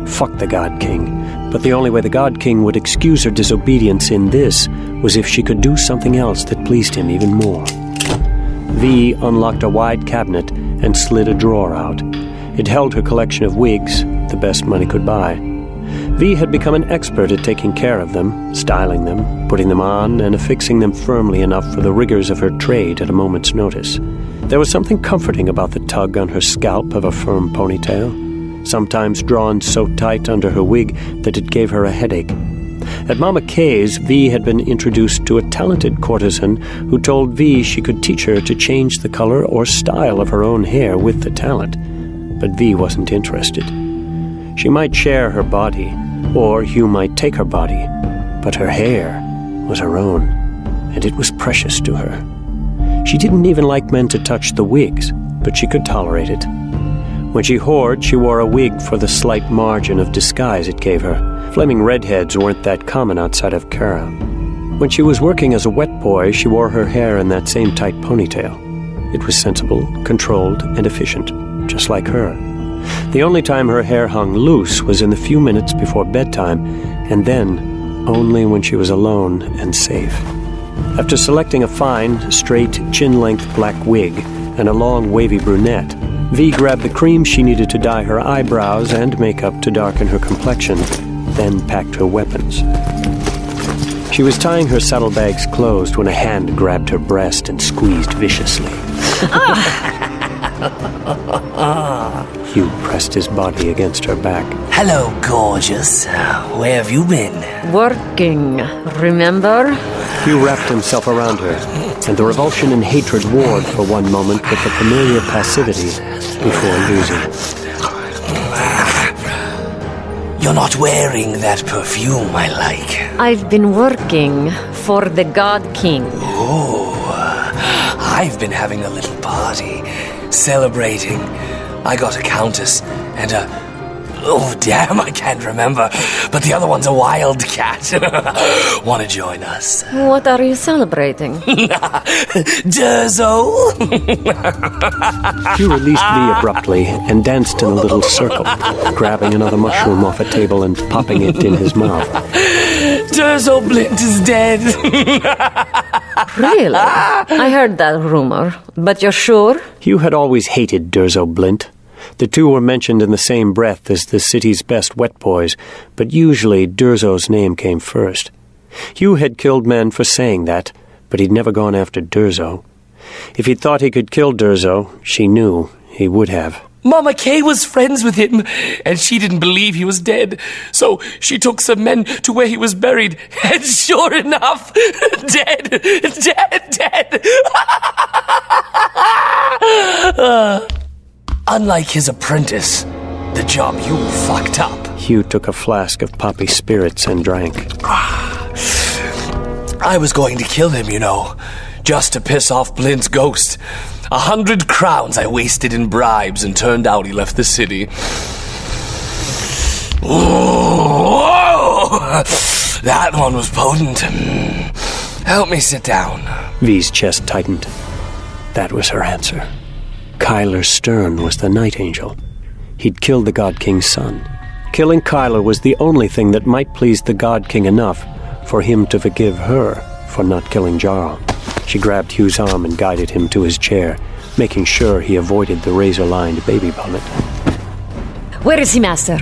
Fuck the God King. But the only way the God King would excuse her disobedience in this was if she could do something else that pleased him even more. V unlocked a wide cabinet and slid a drawer out. It held her collection of wigs, the best money could buy. V had become an expert at taking care of them, styling them, putting them on, and affixing them firmly enough for the rigors of her trade at a moment's notice. There was something comforting about the tug on her scalp of a firm ponytail, sometimes drawn so tight under her wig that it gave her a headache. At Mama Kay's, V had been introduced to a talented courtesan who told V she could teach her to change the color or style of her own hair with the talent. But V wasn't interested. She might share her body, or Hugh might take her body, but her hair was her own, and it was precious to her. She didn't even like men to touch the wigs, but she could tolerate it. When she whored, she wore a wig for the slight margin of disguise it gave her. Flaming redheads weren't that common outside of Kara. When she was working as a wet boy, she wore her hair in that same tight ponytail. It was sensible, controlled, and efficient, just like her. The only time her hair hung loose was in the few minutes before bedtime, and then only when she was alone and safe. After selecting a fine, straight, chin-length black wig and a long, wavy brunette, V grabbed the cream she needed to dye her eyebrows and makeup to darken her complexion, then packed her weapons. She was tying her saddlebags closed when a hand grabbed her breast and squeezed viciously. Hugh pressed his body against her back. Hello, gorgeous. Where have you been? Working, remember? Hugh wrapped himself around her, and the revulsion and hatred warred for one moment with the familiar passivity before losing. You're not wearing that perfume I like. I've been working for the God King. Oh, I've been having a little party, celebrating. I got a countess and a... Oh, damn, I can't remember. But the other one's a wildcat. Want to join us? What are you celebrating? Durzo! Hugh released V abruptly and danced in a little circle, grabbing another mushroom off a table and popping it in his mouth. Durzo Blint is dead. Really? I heard that rumor, but you're sure? Hugh had always hated Durzo Blint. The two were mentioned in the same breath as the city's best wet boys, but usually Durzo's name came first. Hugh had killed men for saying that, but he'd never gone after Durzo. If he'd thought he could kill Durzo, she knew he would have. Mama Kay was friends with him, and she didn't believe he was dead. So she took some men to where he was buried, and sure enough, dead. Unlike his apprentice, the job you fucked up. Hugh took a flask of poppy spirits and drank. I was going to kill him, you know, just to piss off Blint's ghost. 100 crowns I wasted in bribes, and turned out he left the city. Whoa! That one was potent. Help me sit down. V's chest tightened. That was her answer. Kyler Stern was the Night Angel. He'd killed the God King's son. Killing Kyler was the only thing that might please the God King enough for him to forgive her for not killing Jarl. She grabbed Hugh's arm and guided him to his chair, making sure he avoided the razor-lined baby bonnet. Where is he, Master?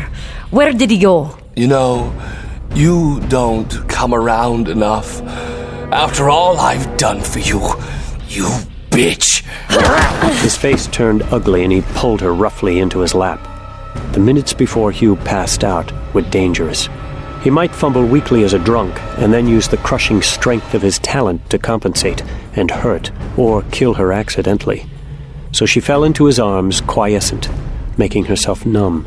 Where did he go? You know, you don't come around enough. After all I've done for you, you bitch. His face turned ugly and he pulled her roughly into his lap. The minutes before Hugh passed out were dangerous. He might fumble weakly as a drunk and then use the crushing strength of his talent to compensate and hurt or kill her accidentally. So she fell into his arms, quiescent, making herself numb.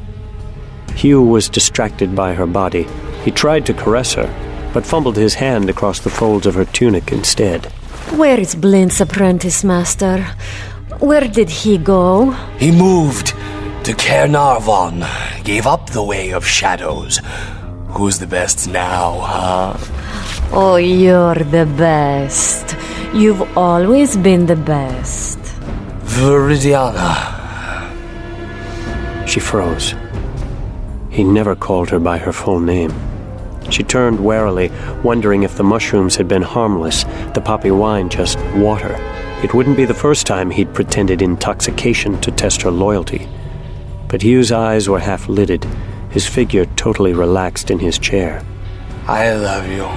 Hugh was distracted by her body. He tried to caress her, but fumbled his hand across the folds of her tunic instead. Where is Blint's apprentice, Master? Where did he go? He moved to Caernarvon, gave up the way of shadows. Who's the best now, huh? Oh, you're the best. You've always been the best. Viridiana. She froze. He never called her by her full name. She turned warily, wondering if the mushrooms had been harmless, the poppy wine just water. It wouldn't be the first time he'd pretended intoxication to test her loyalty. But Hugh's eyes were half-lidded, his figure totally relaxed in his chair. I love you.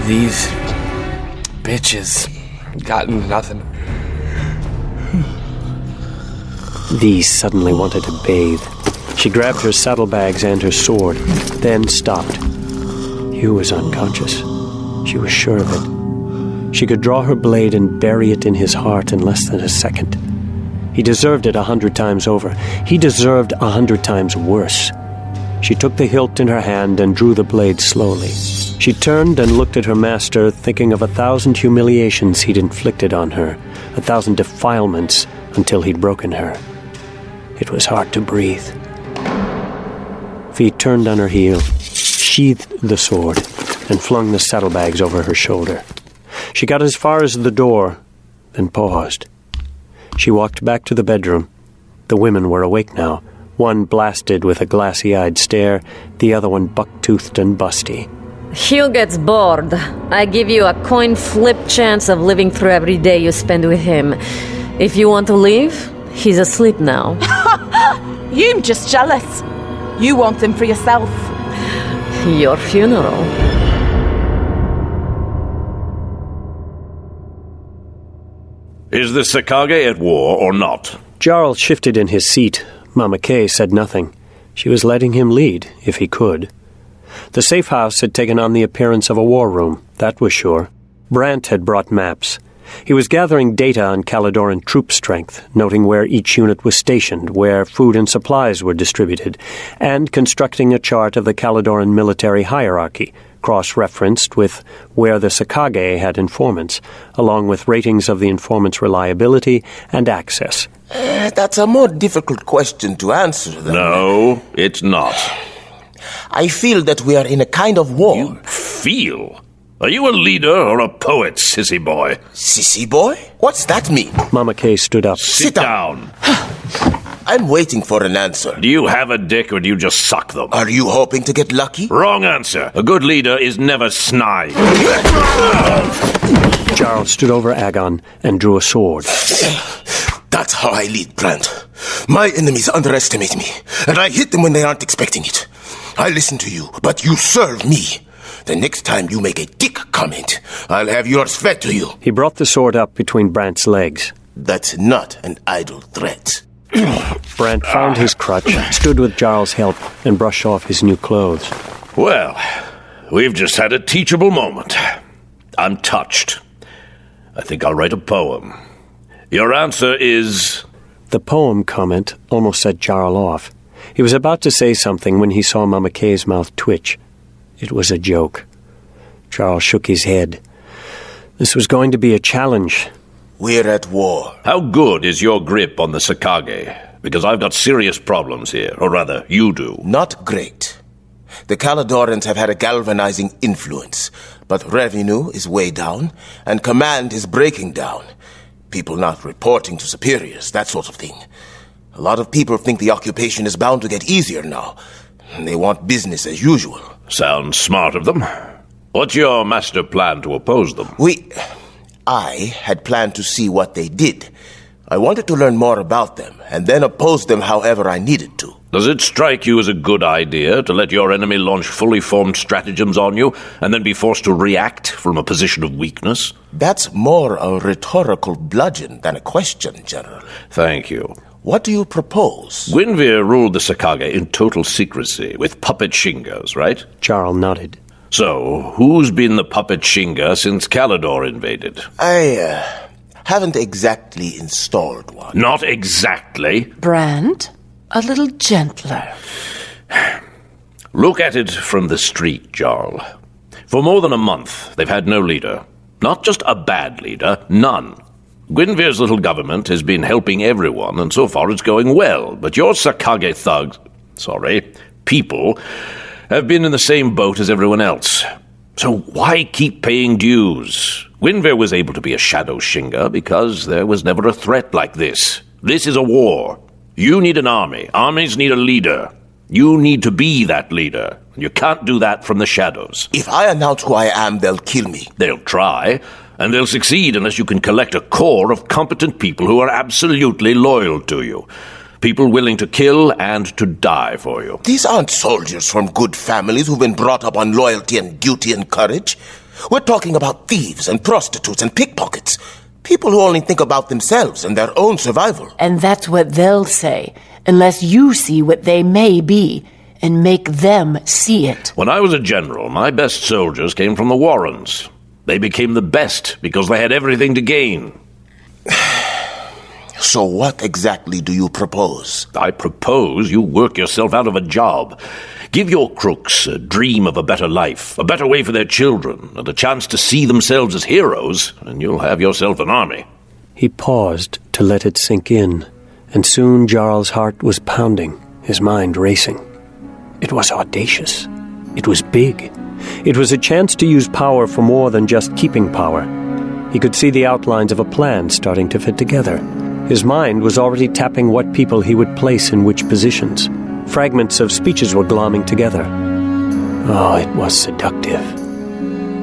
These bitches got nothing. These suddenly wanted to bathe. She grabbed her saddlebags and her sword, then stopped. Hugh was unconscious. She was sure of it. She could draw her blade and bury it in his heart in less than a second. He deserved it 100 times over. He deserved 100 times worse. She took the hilt in her hand and drew the blade slowly. She turned and looked at her master, thinking of 1,000 humiliations he'd inflicted on her, 1,000 defilements until he'd broken her. It was hard to breathe. Fee turned on her heel, sheathed the sword, and flung the saddlebags over her shoulder. She got as far as the door, then paused. She walked back to the bedroom. The women were awake now, one blasted with a glassy-eyed stare, the other one buck-toothed and busty. Hugh gets bored. I give you a coin flip chance of living through every day you spend with him. If you want to leave, he's asleep now. You're just jealous. You want him for yourself. Your funeral. Is the Sakage at war or not? Jarl shifted in his seat. Mama Kay said nothing. She was letting him lead, if he could. The safe house had taken on the appearance of a war room, that was sure. Brant had brought maps. He was gathering data on Caladoran troop strength, noting where each unit was stationed, where food and supplies were distributed, and constructing a chart of the Caladoran military hierarchy, cross-referenced with where the Sakage had informants, along with ratings of the informant's reliability and access. That's a more difficult question to answer than... No, it's not. I feel that we are in a kind of war. You feel? Are you a leader or a poet, sissy boy? Sissy boy? What's that mean? Mama Kay stood up. Sit down. I'm waiting for an answer. Do you have a dick or do you just suck them? Are you hoping to get lucky? Wrong answer. A good leader is never snide. Jarl stood over Agon and drew a sword. That's how I lead, Brant. My enemies underestimate me, and I hit them when they aren't expecting it. I listen to you, but you serve me. The next time you make a dick comment, I'll have yours fed to you. He brought the sword up between Brant's legs. That's not an idle threat. Brant found his crutch, stood with Jarl's help, and brushed off his new clothes. Well, we've just had a teachable moment. I'm touched. I think I'll write a poem. Your answer is... The poem comment almost set Jarl off. He was about to say something when he saw Mama Kay's mouth twitch. It was a joke. Jarl shook his head. This was going to be a challenge. We're at war. How good is your grip on the Sakage? Because I've got serious problems here, or rather, you do. Not great. The Caladorans have had a galvanizing influence, but revenue is way down, and command is breaking down. People not reporting to superiors, that sort of thing. A lot of people think the occupation is bound to get easier now. They want business as usual. Sounds smart of them. What's your master plan to oppose them? I had planned to see what they did. I wanted to learn more about them, and then oppose them however I needed to. Does it strike you as a good idea to let your enemy launch fully formed stratagems on you, and then be forced to react from a position of weakness? That's more a rhetorical bludgeon than a question, General. Thank you. What do you propose? Gwynvere ruled the Sakage in total secrecy, with puppet Shingas, right? Jarl nodded. So, who's been the puppet Shinga since Kalidor invaded? I haven't exactly installed one. Not exactly. Brand, a little gentler. Look at it from the street, Jarl. For more than a month, they've had no leader. Not just a bad leader, none. Gwynvere's little government has been helping everyone, and so far it's going well. But your Sakage thugs, people, have been in the same boat as everyone else. So why keep paying dues? Gwynvere was able to be a shadow Shinga because there was never a threat like this. This is a war. You need an army. Armies need a leader. You need to be that leader. You can't do that from the shadows. If I announce who I am, they'll kill me. They'll try, and they'll succeed unless you can collect a core of competent people who are absolutely loyal to you. People willing to kill and to die for you. These aren't soldiers from good families who've been brought up on loyalty and duty and courage. We're talking about thieves and prostitutes and pickpockets. People who only think about themselves and their own survival. And that's what they'll say, unless you see what they may be and make them see it. When I was a general, my best soldiers came from the Warrens. They became the best because they had everything to gain. So what exactly do you propose? I propose you work yourself out of a job. Give your crooks a dream of a better life, a better way for their children, and a chance to see themselves as heroes, and you'll have yourself an army. He paused to let it sink in, and soon Jarl's heart was pounding, his mind racing. It was audacious. It was big. It was a chance to use power for more than just keeping power. He could see the outlines of a plan starting to fit together. His mind was already tapping what people he would place in which positions. Fragments of speeches were glomming together. Oh, it was seductive.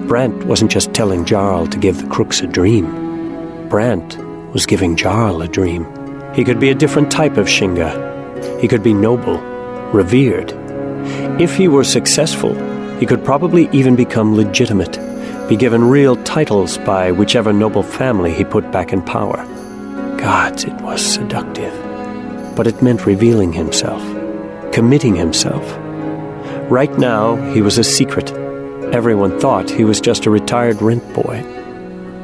Brant wasn't just telling Jarl to give the crooks a dream. Brant was giving Jarl a dream. He could be a different type of Shinga. He could be noble, revered. If he were successful, he could probably even become legitimate, be given real titles by whichever noble family he put back in power. Gods, it was seductive. But it meant revealing himself, committing himself. Right now, he was a secret. Everyone thought he was just a retired rent boy.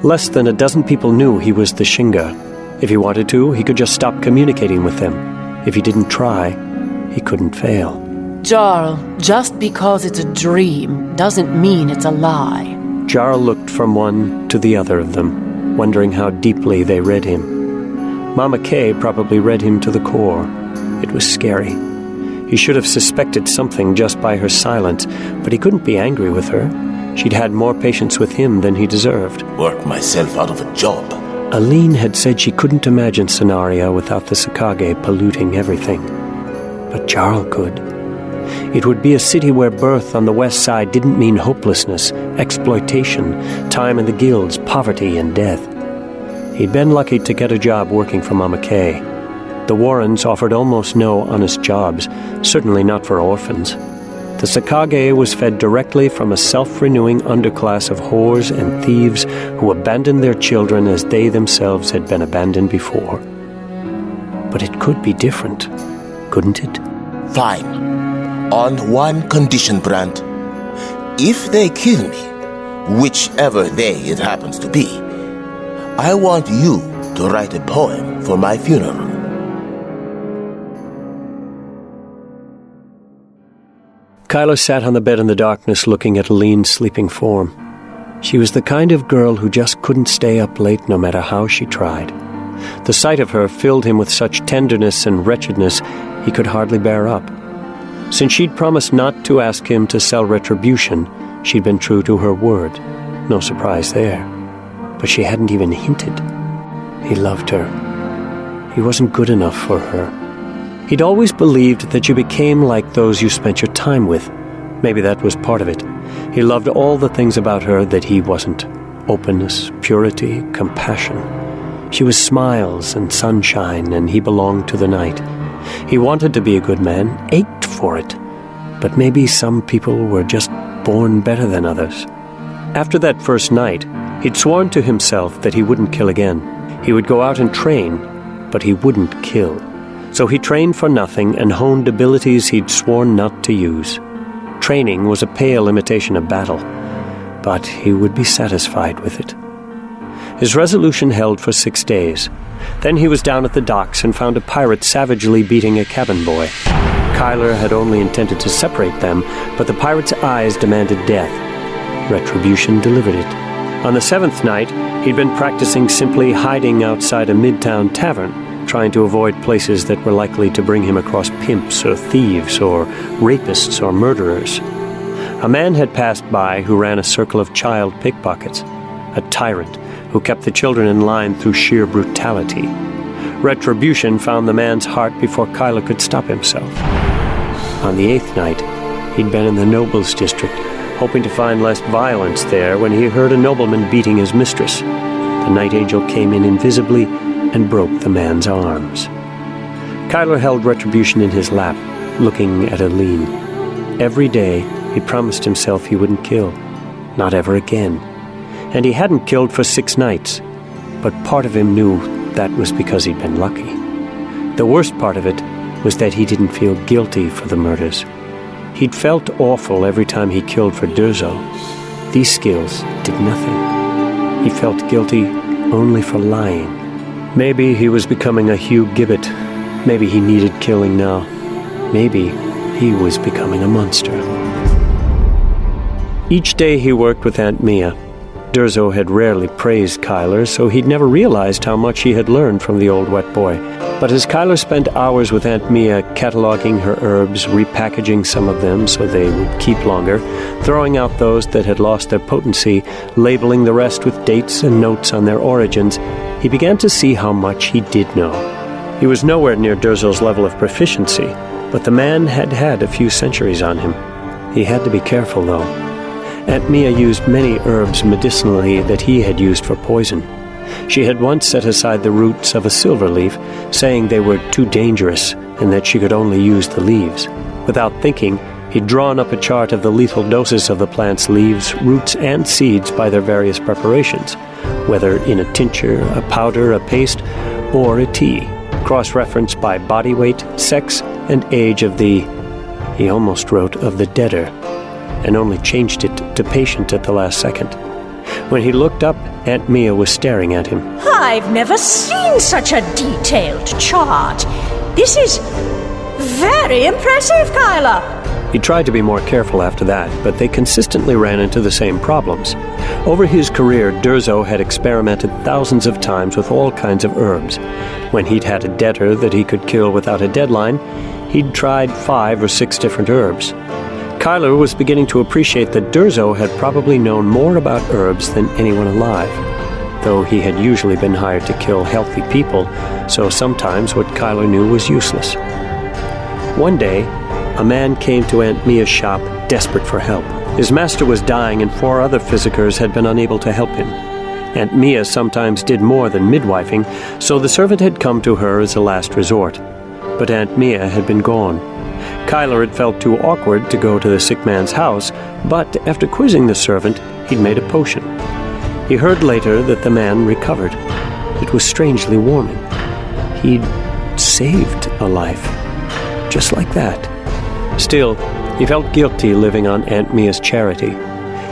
Less than a dozen people knew he was the Shinga. If he wanted to, he could just stop communicating with them. If he didn't try, he couldn't fail. Jarl, just because it's a dream doesn't mean it's a lie. Jarl looked from one to the other of them, wondering how deeply they read him. Mama Kay probably read him to the core. It was scary. He should have suspected something just by her silence, but he couldn't be angry with her. She'd had more patience with him than he deserved. Work myself out of a job. Aline had said she couldn't imagine Sonaria without the Sakage polluting everything. But Jarl could. It would be a city where birth on the west side didn't mean hopelessness, exploitation, time in the guilds, poverty, and death. He'd been lucky to get a job working for Mama Kay. The Warrens offered almost no honest jobs, certainly not for orphans. The Sakage was fed directly from a self-renewing underclass of whores and thieves who abandoned their children as they themselves had been abandoned before. But it could be different, couldn't it? Fine. On one condition, Brant. If they kill me, whichever they it happens to be, I want you to write a poem for my funeral. Kyla sat on the bed in the darkness looking at Aline's sleeping form. She was the kind of girl who just couldn't stay up late no matter how she tried. The sight of her filled him with such tenderness and wretchedness he could hardly bear up. Since she'd promised not to ask him to sell retribution, she'd been true to her word. No surprise there. But she hadn't even hinted. He loved her. He wasn't good enough for her. He'd always believed that you became like those you spent your time with. Maybe that was part of it. He loved all the things about her that he wasn't. Openness, purity, compassion. She was smiles and sunshine, and he belonged to the night. He wanted to be a good man, ached for it. But maybe some people were just born better than others. After that first night, he'd sworn to himself that he wouldn't kill again. He would go out and train, but he wouldn't kill. So he trained for nothing and honed abilities he'd sworn not to use. Training was a pale imitation of battle, but he would be satisfied with it. His resolution held for 6 days. Then he was down at the docks and found a pirate savagely beating a cabin boy. Kyler had only intended to separate them, but the pirate's eyes demanded death. Retribution delivered it. On the 7th night, he'd been practicing simply hiding outside a midtown tavern, trying to avoid places that were likely to bring him across pimps or thieves or rapists or murderers. A man had passed by who ran a circle of child pickpockets, a tyrant who kept the children in line through sheer brutality. Retribution found the man's heart before Kyler could stop himself. On the 8th night, he'd been in the nobles district, hoping to find less violence there when he heard a nobleman beating his mistress. The night angel came in invisibly and broke the man's arms. Kyler held Retribution in his lap, looking at Aline. Every day, he promised himself he wouldn't kill. Not ever again. And he hadn't killed for 6 nights. But part of him knew that was because he'd been lucky. The worst part of it was that he didn't feel guilty for the murders. He'd felt awful every time he killed for Durzo. These skills did nothing. He felt guilty only for lying. Maybe he was becoming a Hugh Gibbet. Maybe he needed killing now. Maybe he was becoming a monster. Each day he worked with Aunt Mia. Durzo had rarely praised Kyler, so he'd never realized how much he had learned from the old wet boy. But as Kyler spent hours with Aunt Mia cataloging her herbs, repackaging some of them so they would keep longer, throwing out those that had lost their potency, labeling the rest with dates and notes on their origins, he began to see how much he did know. He was nowhere near Durzo's level of proficiency, but the man had had a few centuries on him. He had to be careful, though. Aunt Mia used many herbs medicinally that he had used for poison. She had once set aside the roots of a silver leaf, saying they were too dangerous and that she could only use the leaves. Without thinking, he'd drawn up a chart of the lethal doses of the plant's leaves, roots, and seeds by their various preparations, whether in a tincture, a powder, a paste, or a tea, cross-referenced by body weight, sex, and age of the... he almost wrote of the deader, and only changed it to patient at the last second. When he looked up, Aunt Mia was staring at him. I've never seen such a detailed chart. This is very impressive, Kyler. He tried to be more careful after that, but they consistently ran into the same problems. Over his career, Durzo had experimented thousands of times with all kinds of herbs. When he'd had a debtor that he could kill without a deadline, he'd tried 5 or 6 different herbs. Kyler was beginning to appreciate that Durzo had probably known more about herbs than anyone alive, though he had usually been hired to kill healthy people, so sometimes what Kyler knew was useless. One day, a man came to Aunt Mia's shop desperate for help. His master was dying and 4 other physicers had been unable to help him. Aunt Mia sometimes did more than midwifing, so the servant had come to her as a last resort. But Aunt Mia had been gone. Kyler had felt too awkward to go to the sick man's house, but after quizzing the servant, he'd made a potion. He heard later that the man recovered. It was strangely warming. He'd saved a life. Just like that. Still, he felt guilty living on Aunt Mia's charity.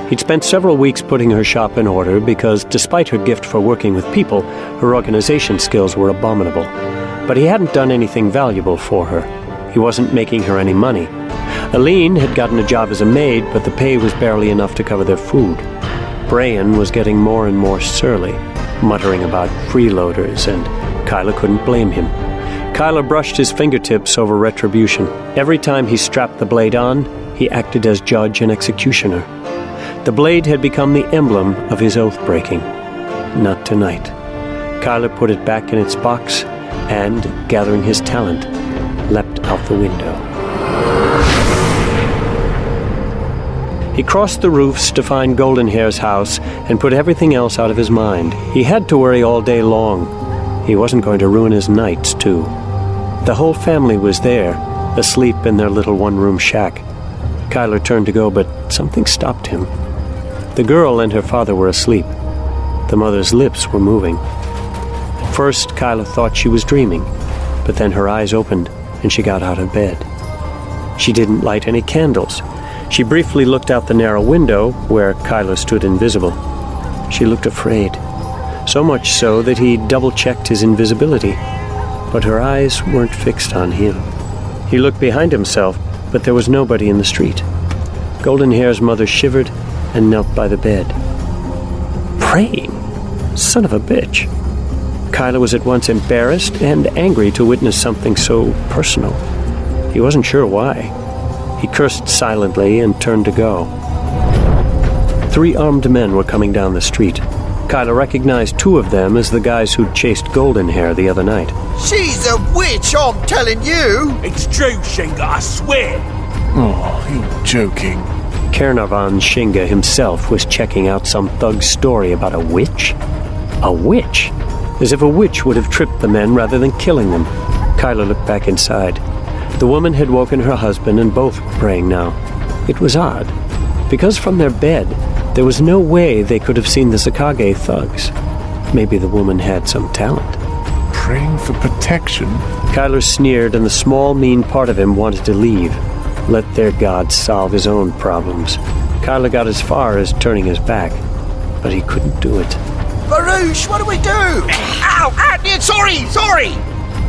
He'd spent several weeks putting her shop in order because, despite her gift for working with people, her organization skills were abominable. But he hadn't done anything valuable for her. He wasn't making her any money. Aline had gotten a job as a maid, but the pay was barely enough to cover their food. Brian was getting more and more surly, muttering about freeloaders, and Kyler couldn't blame him. Kyler brushed his fingertips over Retribution. Every time he strapped the blade on, he acted as judge and executioner. The blade had become the emblem of his oath-breaking. Not tonight. Kyler put it back in its box and, gathering his talent, leapt out the window. He crossed the roofs to find Goldenhair's house and put everything else out of his mind. He had to worry all day long. He wasn't going to ruin his nights, too. The whole family was there, asleep in their little one-room shack. Kyler turned to go, but something stopped him. The girl and her father were asleep. The mother's lips were moving. At first, Kyler thought she was dreaming, but then her eyes opened and she got out of bed. She didn't light any candles. She briefly looked out the narrow window where Kyler stood invisible. She looked afraid, so much so that he double-checked his invisibility. But her eyes weren't fixed on him. He looked behind himself, but there was nobody in the street. Goldenhair's mother shivered and knelt by the bed. Praying? Son of a bitch. Kyler was at once embarrassed and angry to witness something so personal. He wasn't sure why. He cursed silently and turned to go. 3 armed men were coming down the street. Kyler recognized 2 of them as the guys who'd chased Goldenhair the other night. She's a witch, I'm telling you! It's true, Shinga, I swear! Oh, you're joking. Caernarvon Shinga himself was checking out some thug's story about a witch? A witch? As if a witch would have tripped the men rather than killing them. Kyler looked back inside. The woman had woken her husband and both were praying now. It was odd, because from their bed, there was no way they could have seen the Sakage thugs. Maybe the woman had some talent. Praying for protection? Kyler sneered, and the small, mean part of him wanted to leave. Let their god solve his own problems. Kyler got as far as turning his back, but he couldn't do it. Baruch, what do we do? Ow! Yeah, sorry!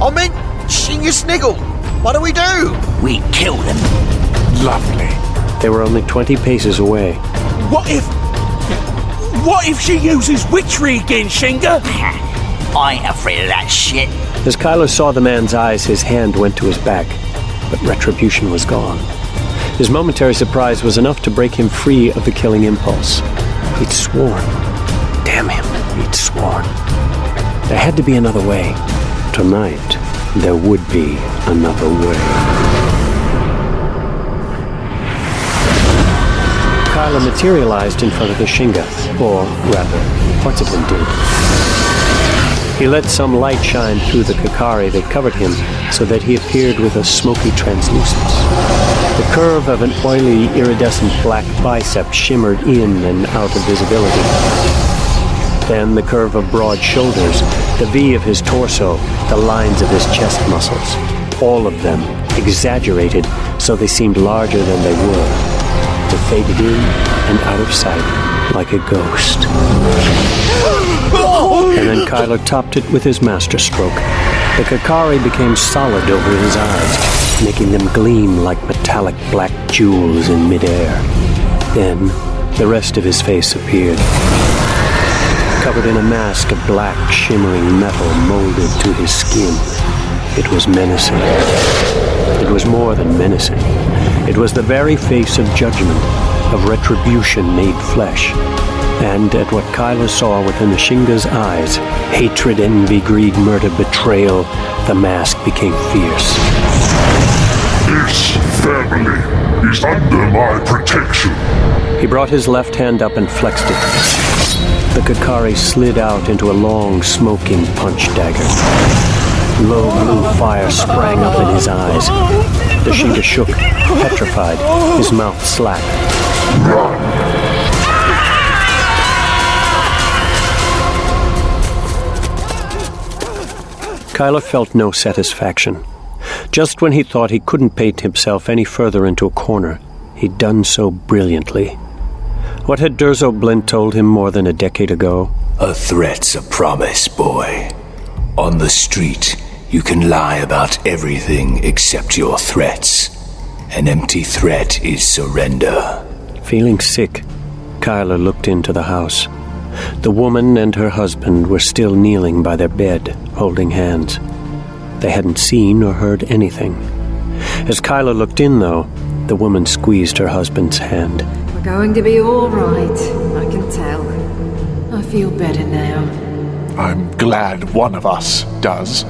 I meant Shinga Sniggle. What do we do? We kill them. Lovely. They were only 20 paces away. What if she uses witchery again, Shinga? I ain't afraid of that shit. As Kyler saw the man's eyes, his hand went to his back, but retribution was gone. His momentary surprise was enough to break him free of the killing impulse. He'd sworn. Damn him, he'd sworn. There had to be another way. Tonight, there would be another way. Kyler materialized in front of the Shinga, or rather, parts of him did. He let some light shine through the Kakari that covered him so that he appeared with a smoky translucence. The curve of an oily, iridescent black bicep shimmered in and out of visibility. Then the curve of broad shoulders, the V of his torso, the lines of his chest muscles. All of them exaggerated so they seemed larger than they were. They faded in and out of sight like a ghost. And then Kyler topped it with his masterstroke. The Kakari became solid over his eyes, making them gleam like metallic black jewels in midair. Then, the rest of his face appeared, covered in a mask of black, shimmering metal molded to his skin. It was menacing. It was more than menacing. It was the very face of judgment, of retribution made flesh. And at what Kyler saw within the Shinga's eyes, hatred, envy, greed, murder, betrayal, the mask became fierce. This family is under my protection. He brought his left hand up and flexed it. The Kakari slid out into a long, smoking punch dagger. Low blue fire sprang up in his eyes. The Shinga shook, petrified, his mouth slack. Kyler felt no satisfaction. Just when he thought he couldn't paint himself any further into a corner, he'd done so brilliantly. What had Durzo Blint told him more than a decade ago? A threat's a promise, boy. On the street, you can lie about everything except your threats. An empty threat is surrender. Feeling sick, Kyler looked into the house. The woman and her husband were still kneeling by their bed, holding hands. They hadn't seen or heard anything. As Kyler looked in, though, the woman squeezed her husband's hand. We're going to be all right, I can tell. I feel better now. I'm glad one of us does.